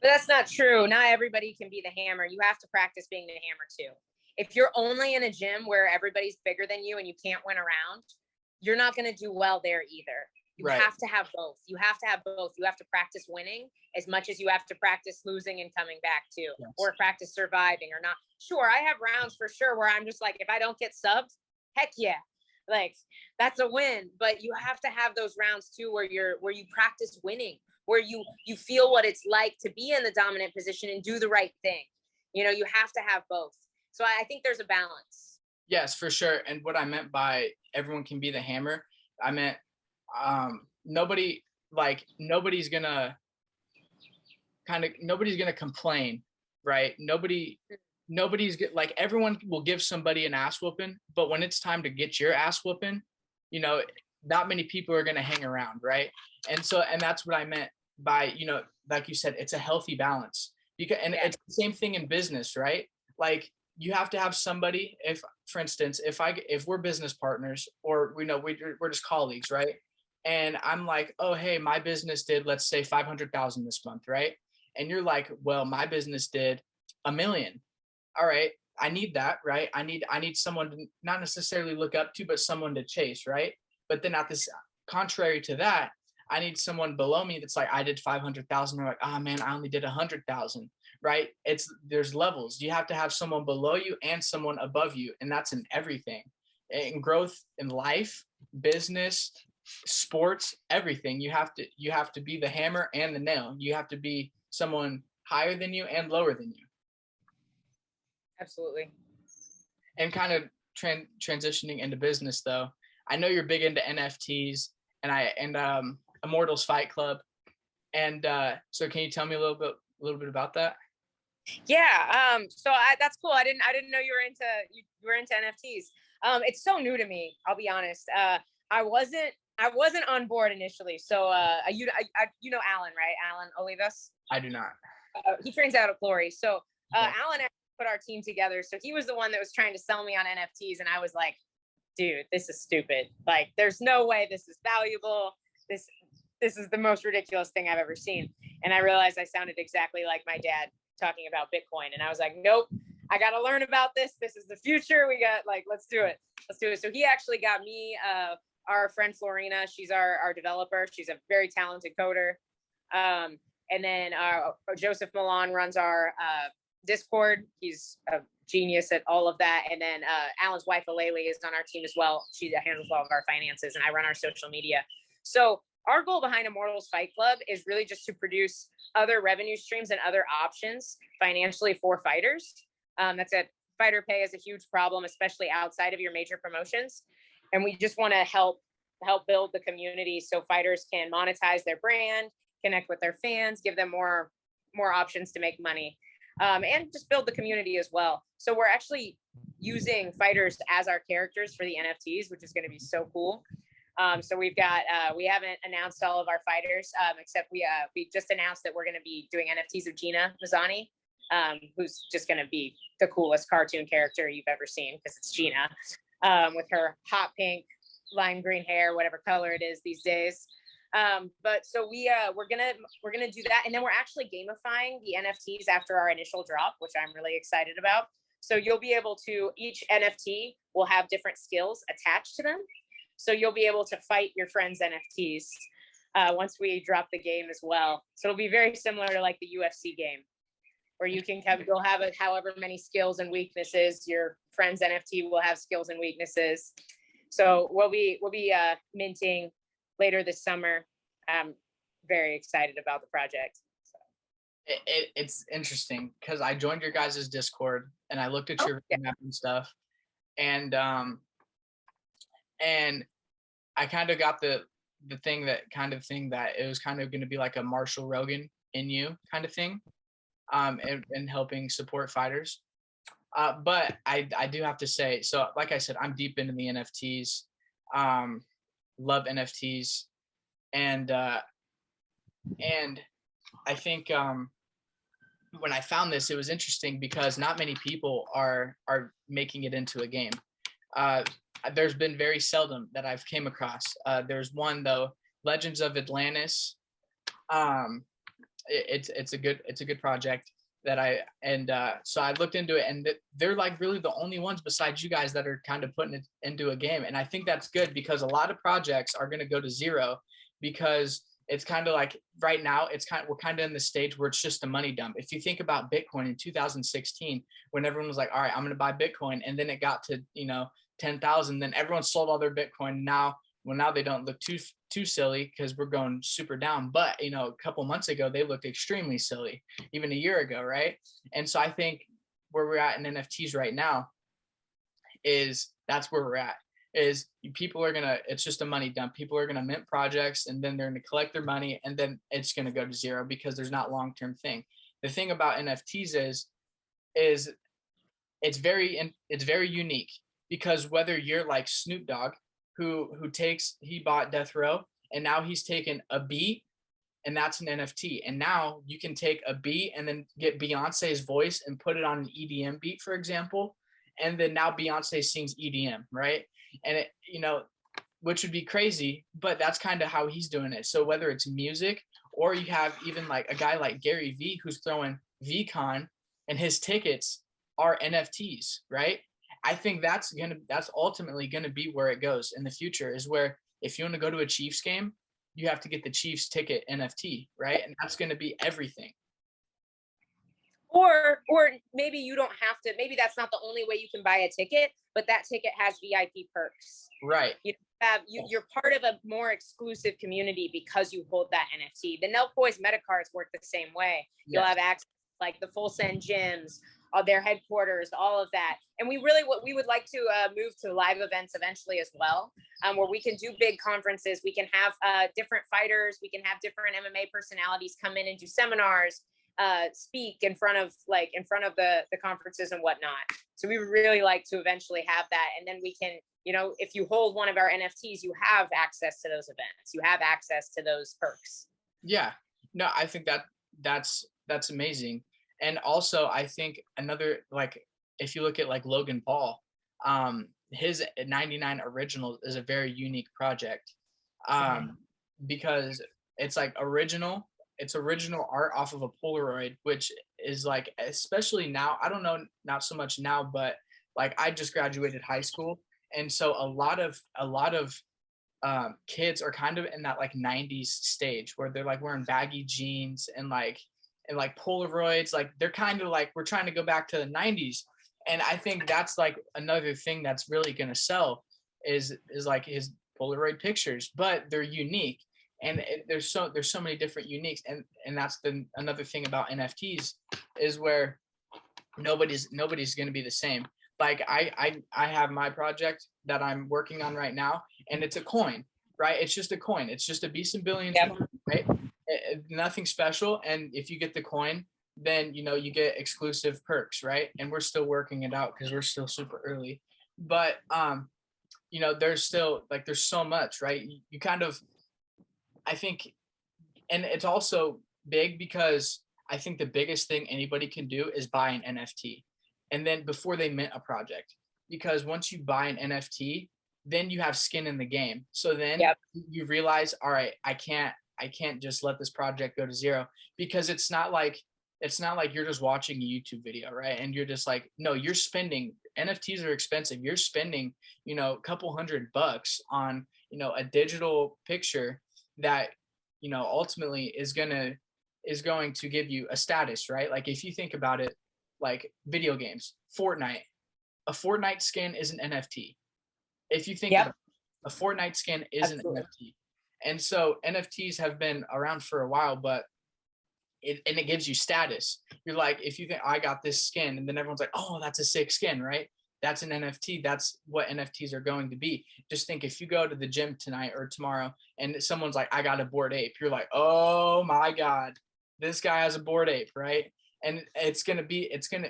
But that's not true. Not everybody can be the hammer. You have to practice being the hammer too. If you're only in a gym where everybody's bigger than you and you can't win a round, you're not going to do well there either. You have to have both. You have to have both. You have to practice winning as much as you have to practice losing and coming back too, yes, or practice surviving or not. Sure, I have rounds for sure where I'm just like, if I don't get subbed, heck yeah, like that's a win. But you have to have those rounds too where you practice winning, where you feel what it's like to be in the dominant position and do the right thing. You know, you have to have both. So I think there's a balance. Yes, for sure. And what I meant by everyone can be the hammer, I meant nobody's gonna complain, right? Like, everyone will give somebody an ass whooping, but when it's time to get your ass whooping, you know, not many people are gonna hang around, right? And that's what I meant by, you know, like you said, it's a healthy balance. It's the same thing in business, right? Like, you have to have somebody, if, for instance, if we're business partners, or we know we're just colleagues, right? And I'm like, oh, hey, my business did, let's say, 500,000 this month, right? And you're like, well, my business did 1 million. All right, I need that, right? I need someone to not necessarily look up to, but someone to chase, right? But then contrary to that, I need someone below me that's like, I did 500,000. They're like, oh man, I only did 100,000, right? There's levels. You have to have someone below you and someone above you, and that's in everything, in growth, in life, business, sports, everything. You have to be the hammer and the nail. You have to be someone higher than you and lower than you. Absolutely. And kind of transitioning into business, though, I know you're big into NFTs and Immortals Fight Club, and so can you tell me a little bit about that? Yeah. So that's cool. I didn't know you were into NFTs. It's so new to me. I'll be honest. I wasn't on board initially. So you know Alan, right? Alan Olivas. I do not. He trains out of Glory. So Okay. Alan put our team together. So he was the one that was trying to sell me on NFTs, and I was like, dude, this is stupid. Like, there's no way this is valuable. This is the most ridiculous thing I've ever seen. And I realized I sounded exactly like my dad talking about Bitcoin. And I was like, nope, I got to learn about this. This is the future. We got let's do it. Let's do it. So he actually got me, our friend Florina. She's our developer. She's a very talented coder. And then Joseph Milan runs our Discord. He's a genius at all of that. And then Alan's wife, Aleli, is on our team as well. She handles all of our finances, and I run our social media. So our goal behind Immortals Fight Club is really just to produce other revenue streams and other options financially for fighters. That's it. Fighter pay is a huge problem, especially outside of your major promotions. And we just want to help build the community so fighters can monetize their brand, connect with their fans, give them more options to make money, and just build the community as well. So we're actually using fighters as our characters for the NFTs, which is going to be so cool. So we've got, we haven't announced all of our fighters, except we just announced that we're going to be doing NFTs of Gina Mazzani, who's just going to be the coolest cartoon character you've ever seen, because it's Gina, with her hot pink, lime green hair, whatever color it is these days. But so we're gonna do that, and then we're actually gamifying the NFTs after our initial drop, which I'm really excited about. So you'll be able to, each NFT will have different skills attached to them. So you'll be able to fight your friends' NFTs once we drop the game as well. So it'll be very similar to like the UFC game, where you'll have however many skills and weaknesses. Your friend's NFT will have skills and weaknesses. So we'll be minting later this summer. I'm very excited about the project. So. It's interesting because I joined your guys' Discord and I looked at your map and stuff, and I kind of got the thing that it was kind of going to be like a Marshall Rogan in you kind of thing, and helping support fighters. But I do have to say, so like I said, I'm deep into the NFTs, love NFTs, and I think when I found this, it was interesting because not many people are making it into a game. There's been very seldom that I've came across. There's one though, Legends of Atlantis. It's a good project that so I looked into it, and they're like really the only ones besides you guys that are kind of putting it into a game. And I think that's good because a lot of projects are going to go to zero because it's kind of like right now we're kind of in the stage where it's just a money dump. If you think about Bitcoin in 2016, when everyone was like, all right, I'm going to buy Bitcoin, and then it got to 10,000, then everyone sold all their Bitcoin. Now they don't look too silly because we're going super down, but a couple months ago they looked extremely silly, even a year ago, right? And so I think where we're at in NFTs right now that's where we're at. Is people are gonna, it's just a money dump. People are gonna mint projects, and then they're gonna collect their money, and then it's gonna go to zero because there's not long-term thing. The thing about NFTs is it's very unique, because whether you're like Snoop Dogg, who bought Death Row, and now he's taken a beat, and that's an NFT. And now you can take a beat and then get Beyonce's voice and put it on an EDM beat, for example, and then now Beyonce sings EDM, right? And which would be crazy, but that's kind of how he's doing it. So whether it's music, or you have even like a guy like Gary Vee who's throwing VCon, and his tickets are NFTs, right? I think that's ultimately gonna be where it goes in the future, is where if you want to go to a Chiefs game, you have to get the Chiefs ticket NFT, right? And that's gonna be everything. Or maybe you don't have to, maybe that's not the only way you can buy a ticket, but that ticket has VIP perks. Right. You're part of a more exclusive community because you hold that NFT. The Nelk Boys meta cards work the same way. You'll have access like the Full Send gyms, their headquarters, all of that. And we would like to move to live events eventually as well, where we can do big conferences. We can have different fighters. We can have different MMA personalities come in and do seminars, speak in front of the conferences and whatnot. So we would really like to eventually have that. And then we can, if you hold one of our NFTs, you have access to those events. You have access to those perks. Yeah. No, I think that's that's amazing. And also I think another, like, if you look at like Logan Paul, his 99 original is a very unique project. Um, because it's like it's original art off of a Polaroid, which is like, especially now, I don't know, not so much now, but like I just graduated high school. And so a lot of kids are kind of in that like 90s stage where they're like wearing baggy jeans and like Polaroids. Like they're kind of like, we're trying to go back to the 90s. And I think that's like another thing that's really going to sell is like his Polaroid pictures, but they're unique. And there's so many different uniques. And that's the another thing about NFTs is where nobody's going to be the same. Like I have my project that I'm working on right now, and it's a coin, right? It's just a coin. It's just a Beast and Billions Yep. coin, right? Nothing special. And if you get the coin, then you get exclusive perks, right? And we're still working it out because we're still super early. But there's still like there's so much, right? You kind of, I think, and it's also big because I think the biggest thing anybody can do is buy an NFT, and then before they mint a project, because once you buy an NFT, then you have skin in the game. So then Yep. you realize, all right, I can't just let this project go to zero, because it's not like you're just watching a YouTube video, right? And you're just like, no, you're spending, NFTs are expensive. You're spending, a couple $100 on, a digital picture that, ultimately is going to give you a status, right? Like if you think about it, like video games, a Fortnite skin is an NFT. If you think Yep. about it, a Fortnite skin is an Absolutely. NFT. And so NFTs have been around for a while, but it gives you status. You're like, if you think I got this skin, and then everyone's like, oh, that's a sick skin, right? That's an NFT. That's what NFTs are going to be. Just think, if you go to the gym tonight or tomorrow and someone's like, I got a Bored Ape, you're like, oh my God, this guy has a Bored Ape, right? And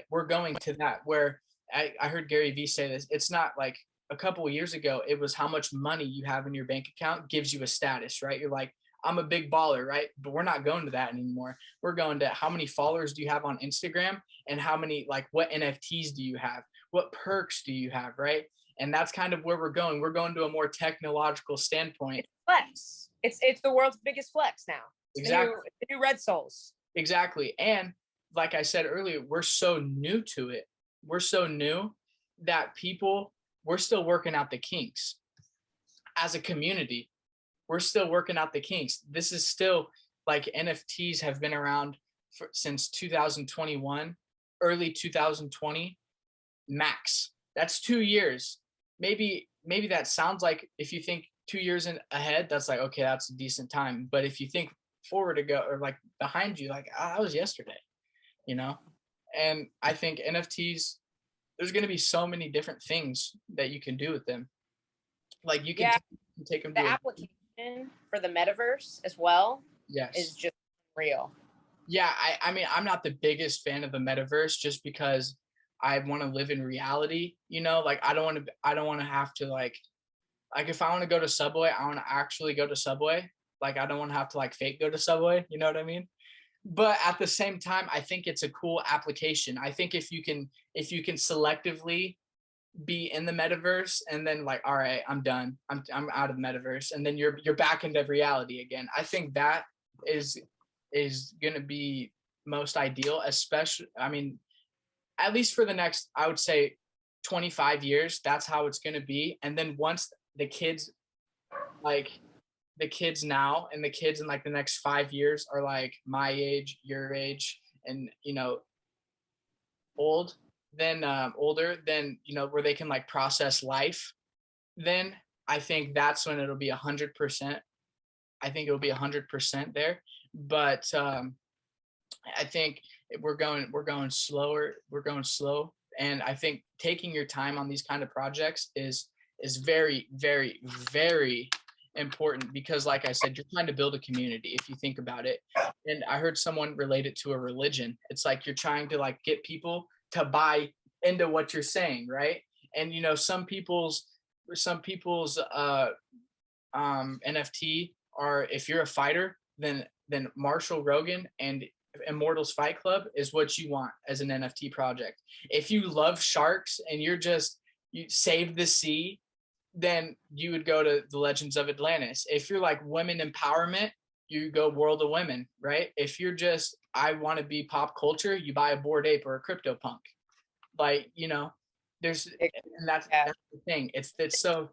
we're going to that where I heard Gary Vee say this. It's not like a couple of years ago, it was how much money you have in your bank account gives you a status, right? You're like, I'm a big baller, right? But we're not going to that anymore. We're going to how many followers do you have on Instagram, and how many, like, what NFTs do you have? What perks do you have, right? And that's kind of where we're going. We're going to a more technological standpoint. Flex. It's the world's biggest flex now. Exactly. The new Red Souls. Exactly. And like I said earlier, we're so new to it. We're so new that we're still working out the kinks as a community. We're still working out the kinks. This is still like, NFTs have been around since 2021, early 2020 max. That's 2 years. Maybe that sounds like, if you think 2 years ahead, that's like, okay, that's a decent time. But if you think forward ago, or like behind you, like, that was yesterday, And I think NFTs, there's going to be so many different things that you can do with them. Like you can take them The to application for the metaverse as well yes. is just real. Yeah, I mean, I'm not the biggest fan of the metaverse, just because I want to live in reality, like I don't want to have to like if I want to go to Subway, I want to actually go to Subway. Like I don't want to have to like fake go to Subway, you know what I mean? But at the same time, I think it's a cool application. I think if you can selectively be in the metaverse, and then like, all right, I'm done. I'm out of the metaverse, and then you're back into reality again. I think that is going to be most ideal, especially, I mean, at least for the next, I would say 25 years, that's how it's going to be. And then once the kids now, and the kids in like the next 5 years are like my age, your age, and older, then where they can like process life, then I think that's when it'll be 100%. I think it'll be 100% there. But I think we're going slower. We're going slow, and I think taking your time on these kind of projects is very, very, very important, because like I said, you're trying to build a community if you think about it. And I heard someone relate it to a religion. It's like you're trying to like get people to buy into what you're saying, right? And some people's NFT are, if you're a fighter, then Marshall Rogan and Immortals Fight Club is what you want as an NFT project. If you love sharks and you save the sea, then you would go to the Legends of Atlantis. If you're like women empowerment, you go World of Women, right? If you're just, I want to be pop culture, you buy a Bored Ape or a CryptoPunk. Like, there's, and that's the thing. It's so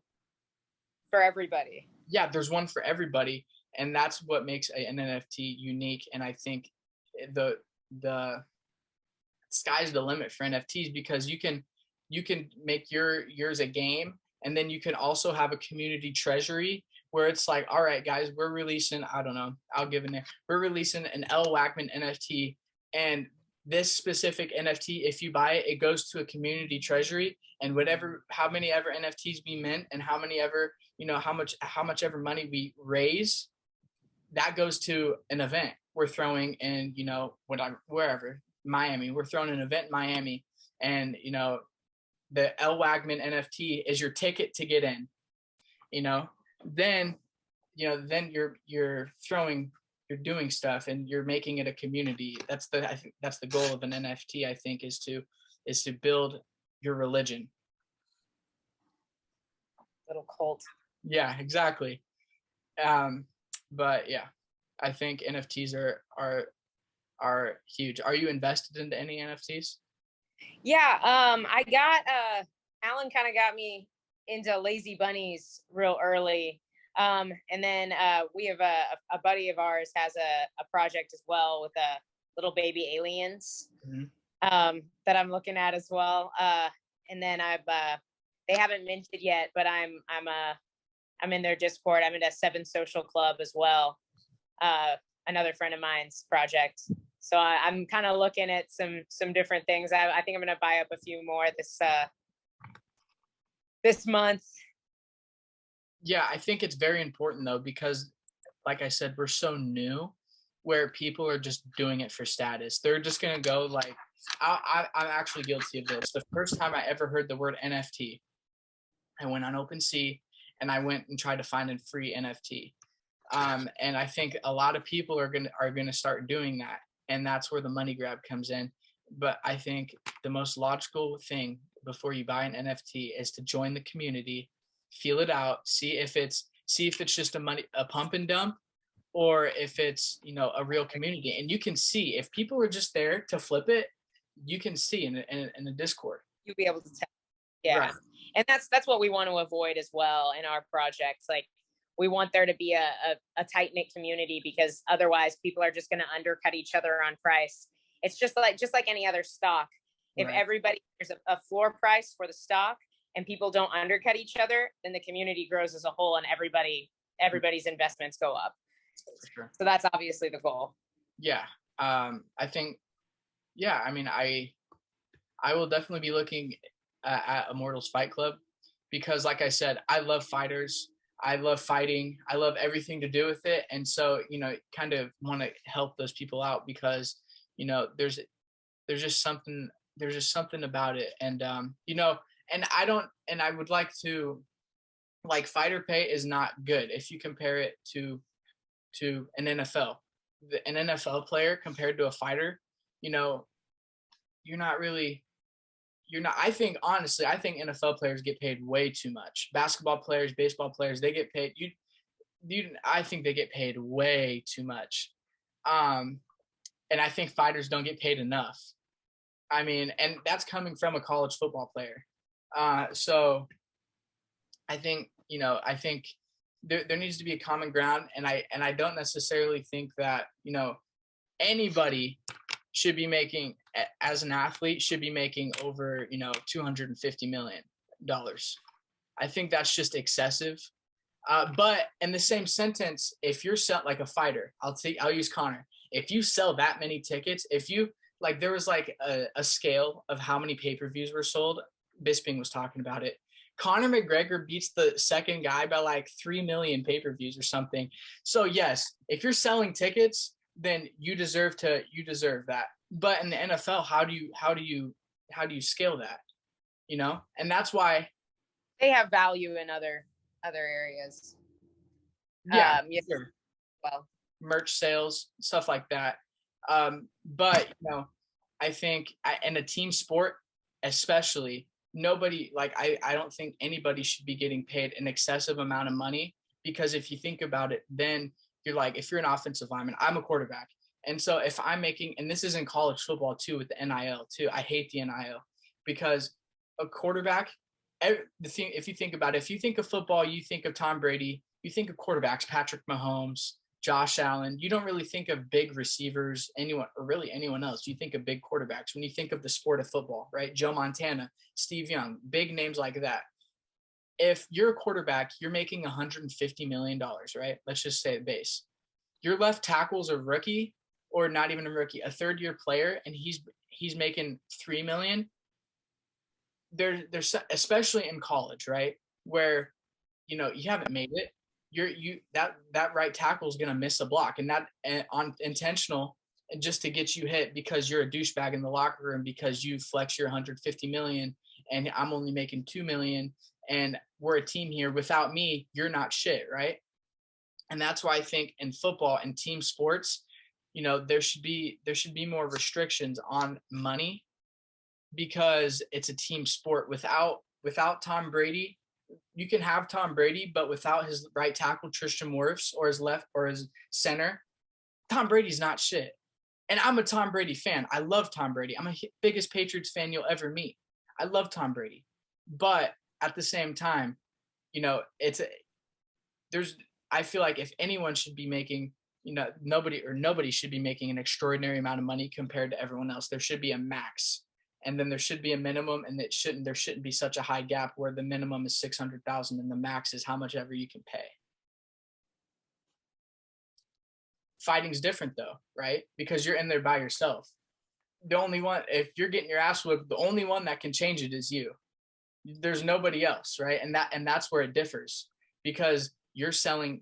for everybody. Yeah, there's one for everybody, and that's what makes an NFT unique. And I think the sky's the limit for NFTs, because you can make yours a game, and then you can also have a community treasury where it's like, all right, guys, we're releasing, I don't know, I'll give it there. We're releasing an Elle Wagman NFT, and this specific NFT, if you buy it, it goes to a community treasury, and how many ever NFTs we mint, and how many ever, how much ever money we raise, that goes to an event we're throwing in, wherever, Miami. We're throwing an event in Miami, and the Elle Wagman NFT is your ticket to get in. Then you're doing stuff, and you're making it a community. I think that's the goal of an NFT, I think, is to build your religion. Little cult. Yeah, exactly. But yeah, I think NFTs are huge. Are you invested into any NFTs? Yeah, I got Alan kind of got me into lazy bunnies real early. And then we have a buddy of ours has a project as well with little baby aliens that I'm looking at as well. And then they haven't minted yet, but I'm in their Discord. I'm in a 7 Social Club as well. Another friend of mine's project. So I'm kind of looking at some different things. I think I'm going to buy up a few more this month. Yeah, I think it's very important though, because like I said, we're so new, where people are just doing it for status. They're just going to go like, I'm actually guilty of this. The first time I ever heard the word NFT, I went on OpenSea and I went and tried to find a free NFT. And I think a lot of people are gonna start doing that, and that's where the money grab comes in. But I think the most logical thing before you buy an NFT is to join the community, feel it out, see if it's just a pump and dump, or if it's a real community. And you can see if people are just there to flip it. You can see in the Discord. You'll be able to tell. Yeah, right. And that's what we want to avoid as well in our projects. Like, we want there to be a tight-knit community, because otherwise people are just going to undercut each other on price. It's just like any other stock. If there's a floor price for the stock and people don't undercut each other, then the community grows as a whole, and everybody's investments go up. For sure. So that's obviously the goal. Yeah. I think, I mean, I will definitely be looking at Immortals Fight Club, because like I said, I love fighters. I love fighting. I love everything to do with it. And so, kind of want to help those people out, because, there's just something about it. And, and I would like to, like, fighter pay is not good if you compare it to an NFL. An NFL player compared to a fighter, I think NFL players get paid way too much. Basketball players, baseball players, they get paid. I think they get paid way too much. And I think fighters don't get paid enough. I mean, and that's coming from a college football player. So I think, there needs to be a common ground. And I don't necessarily think that, anybody should be making, as an athlete, should be making over, $250 million. I think that's just excessive. But in the same sentence, if you're like a fighter, I'll use Connor. If you sell that many tickets, there was like a scale of how many pay-per-views were sold. Bisping was talking about it. Conor McGregor beats the second guy by like 3 million pay-per-views or something. So yes, if you're selling tickets, then you deserve that. But in the NFL, how do you scale that? And that's why they have value in other areas. Yeah, yes. Sure. Well, merch sales, stuff like that. But I think in a team sport, especially, nobody like I don't think anybody should be getting paid an excessive amount of money, because if you think about it, then you're like, if you're an offensive lineman, I'm a quarterback. And so if I'm making, and this is in college football too, with the NIL too, I hate the NIL, because a quarterback, the thing, if you think about it, if you think of football, you think of Tom Brady, you think of quarterbacks, Patrick Mahomes, Josh Allen. You don't really think of big receivers, anyone, or really anyone else. You think of big quarterbacks when you think of the sport of football, right? Joe Montana, Steve Young, big names like that. If you're a quarterback, you're making $150 million, right? Let's just say base. Your left tackle's a rookie, or not even a rookie, a third-year player, and he's making $3 million. There's especially in college, right, where you haven't made it, that right tackle is going to miss a block, and that on intentional, and just to get you hit because you're a douchebag in the locker room, because you flex your 150 million and I'm only making 2 million, and we're a team here. Without me, you're not shit, right? And that's why I think in football and team sports, there should be more restrictions on money, because it's a team sport. Without Tom Brady, you can have Tom Brady, but without his right tackle Tristan Wirfs, or his left or his center, Tom Brady's not shit. And I'm a Tom Brady fan. I love Tom Brady. I'm a biggest Patriots fan you'll ever meet. I love Tom Brady, but at the same time, I feel like if anyone should be making, nobody should be making an extraordinary amount of money compared to everyone else. There should be a max, and then there should be a minimum, and there shouldn't be such a high gap where the minimum is 600,000 and the max is how much ever you can pay. Fighting's different though, right? Because you're in there by yourself. The only one, if you're getting your ass whipped, the only one that can change it is you. There's nobody else, right? And that's where it differs, because you're selling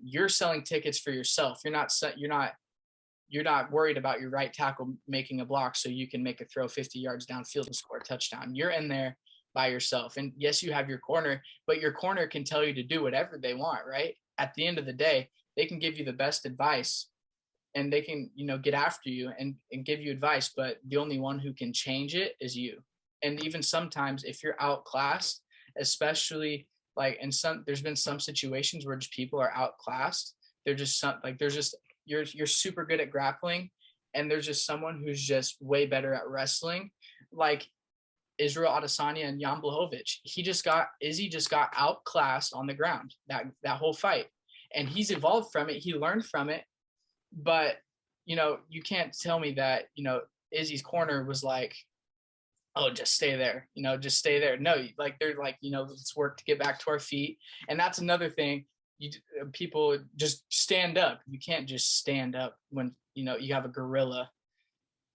tickets for yourself. You're not worried about your right tackle making a block so you can make a throw 50 yards downfield and score a touchdown. You're in there by yourself. And yes, you have your corner, but your corner can tell you to do whatever they want, right? At the end of the day, they can give you the best advice, and they can, get after you and give you advice, but the only one who can change it is you. And even sometimes if you're outclassed, especially like there's been some situations where just people are outclassed. You're super good at grappling, and there's just someone who's just way better at wrestling, like Israel Adesanya and Jan Blachowicz. Izzy just got outclassed on the ground that whole fight, and he's evolved from it. He learned from it, but you can't tell me that Izzy's corner was like, oh, just stay there, just stay there. No, like they're like, let's work to get back to our feet. And that's another thing. People just stand up. You can't just stand up when you have a gorilla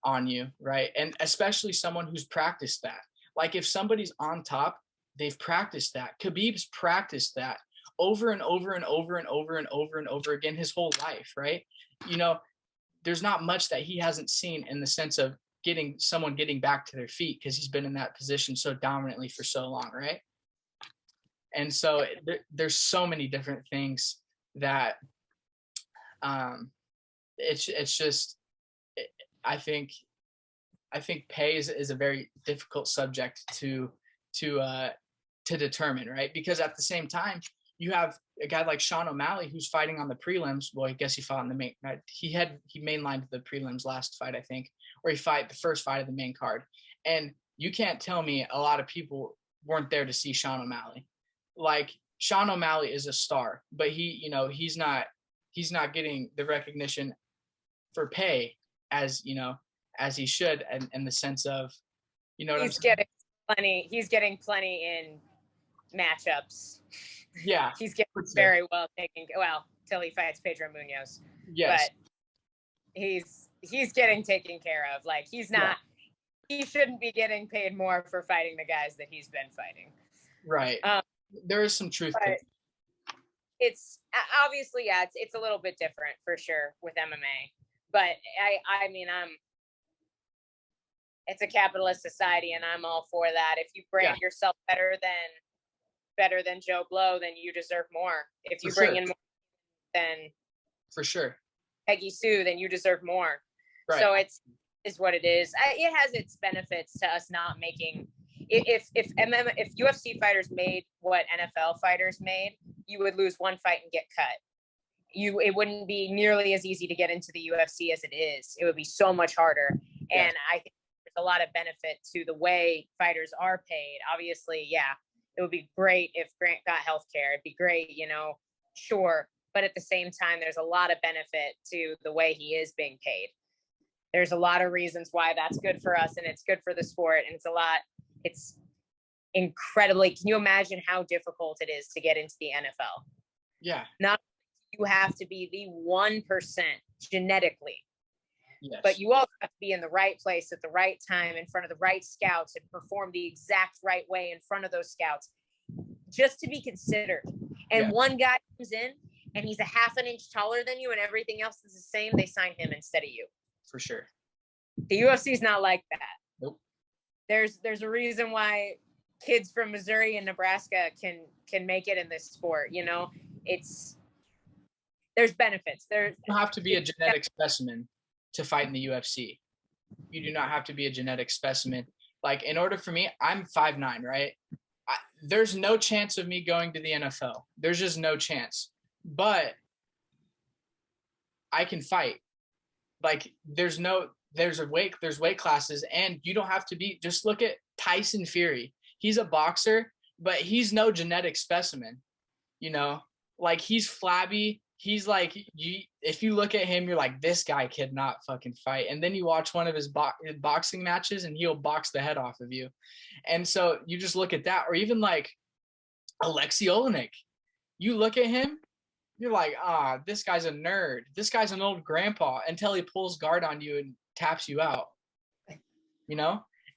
on you, right? And especially someone who's practiced that. Like if somebody's on top, they've practiced that. Khabib's practiced that over and over and over and over and over and over again his whole life, right? There's not much that he hasn't seen in the sense of getting back to their feet, because he's been in that position so dominantly for so long, right? And so there's so many different things that it's just, I think pay is a very difficult subject to determine, right? Because at the same time, you have a guy like Sean O'Malley who's fighting on the prelims. Well, I guess he fought in the main. Right? He mainlined the prelims last fight, I think, or he fight the first fight of the main card. And you can't tell me a lot of people weren't there to see Sean O'Malley. Like Sean O'Malley is a star, but he's not getting the recognition for pay as he should, in the sense of what I'm saying? He's getting plenty in matchups. Yeah, he's getting very well taken. Well, till he fights Pedro Munoz. Yes, but he's getting taken care of. Like he's not. Yeah. He shouldn't be getting paid more for fighting the guys that he's been fighting. Right. There is some truth to it. It's obviously, it's a little bit different for sure with MMA, but I mean, it's a capitalist society, and I'm all for that. If you brand yourself better than Joe Blow, then you deserve more. If you bring in more than for sure Peggy Sue, then you deserve more. Right. So is what it is. It has its benefits to us not making. If UFC fighters made what NFL fighters made, you would lose one fight and get cut. It wouldn't be nearly as easy to get into the UFC as it is. It would be so much harder. And I think there's a lot of benefit to the way fighters are paid. Obviously, yeah, it would be great if Grant got healthcare. It'd be great, sure. But at the same time, there's a lot of benefit to the way he is being paid. There's a lot of reasons why that's good for us, and it's good for the sport. And it's incredibly, can you imagine how difficult it is to get into the NFL? Yeah. Not you have to be the 1% genetically, yes, but you also have to be in the right place at the right time in front of the right scouts and perform the exact right way in front of those scouts just to be considered. And one guy comes in and he's a half an inch taller than you and everything else is the same, they sign him instead of you. For sure. The UFC is not like that. Nope. There's a reason why kids from Missouri and Nebraska can make it in this sport. There's benefits. You don't have to be a genetic specimen to fight in the UFC. You do not have to be a genetic specimen. Like, in order for me, I'm 5'9", right? There's no chance of me going to the NFL. There's just no chance. But I can fight. Like, there's weight classes, and you don't have to be. Just look at Tyson Fury. He's a boxer, but he's no genetic specimen. Like, he's flabby. He's like, if you look at him, you're like, this guy could not fucking fight. And then you watch one of his boxing matches and he'll box the head off of you. And so you just look at that. Or even like Alexei Olenek. You look at him, you're like, this guy's a nerd. This guy's an old grandpa, until he pulls guard on you and taps you out.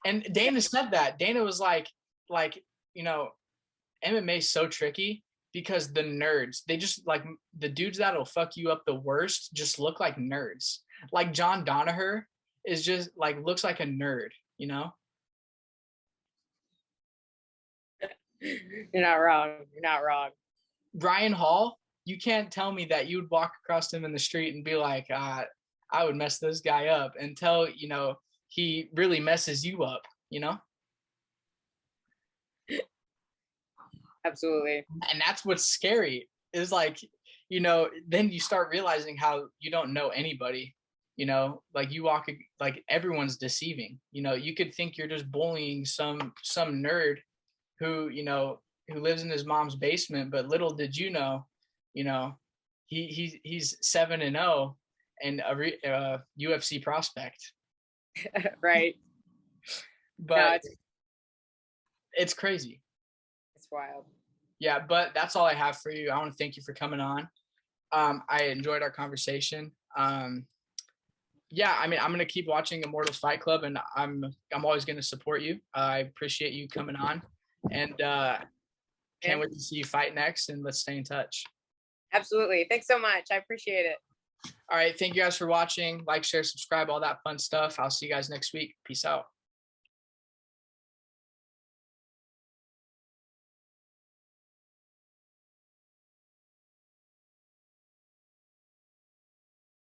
And Dana said that. Dana was like, MMA is so tricky. Because the nerds, they just like the dudes that'll fuck you up the worst just look like nerds. Like John Danaher is just like, looks like a nerd, You're not wrong. You're not wrong. Brian Hall, you can't tell me that you would walk across him in the street and be like, I would mess this guy up, until, he really messes you up, Absolutely. And that's what's scary, is like, then you start realizing how you don't know anybody, like you walk, like everyone's deceiving, you could think you're just bullying some nerd who lives in his mom's basement, but little did you know, he's 7-0 and a UFC prospect. Right. But no, it's crazy. Wild. Yeah, but that's all I have for you. I want to thank you for coming on. I enjoyed our conversation. Yeah, I mean, I'm gonna keep watching Immortals Fight Club, and I'm always gonna support you. I appreciate you coming on, and can't wait to see you fight next. And let's stay in touch. Absolutely. Thanks so much. I appreciate it. All right, thank you guys for watching. Like, share, subscribe, all that fun stuff. I'll see you guys next week. Peace out.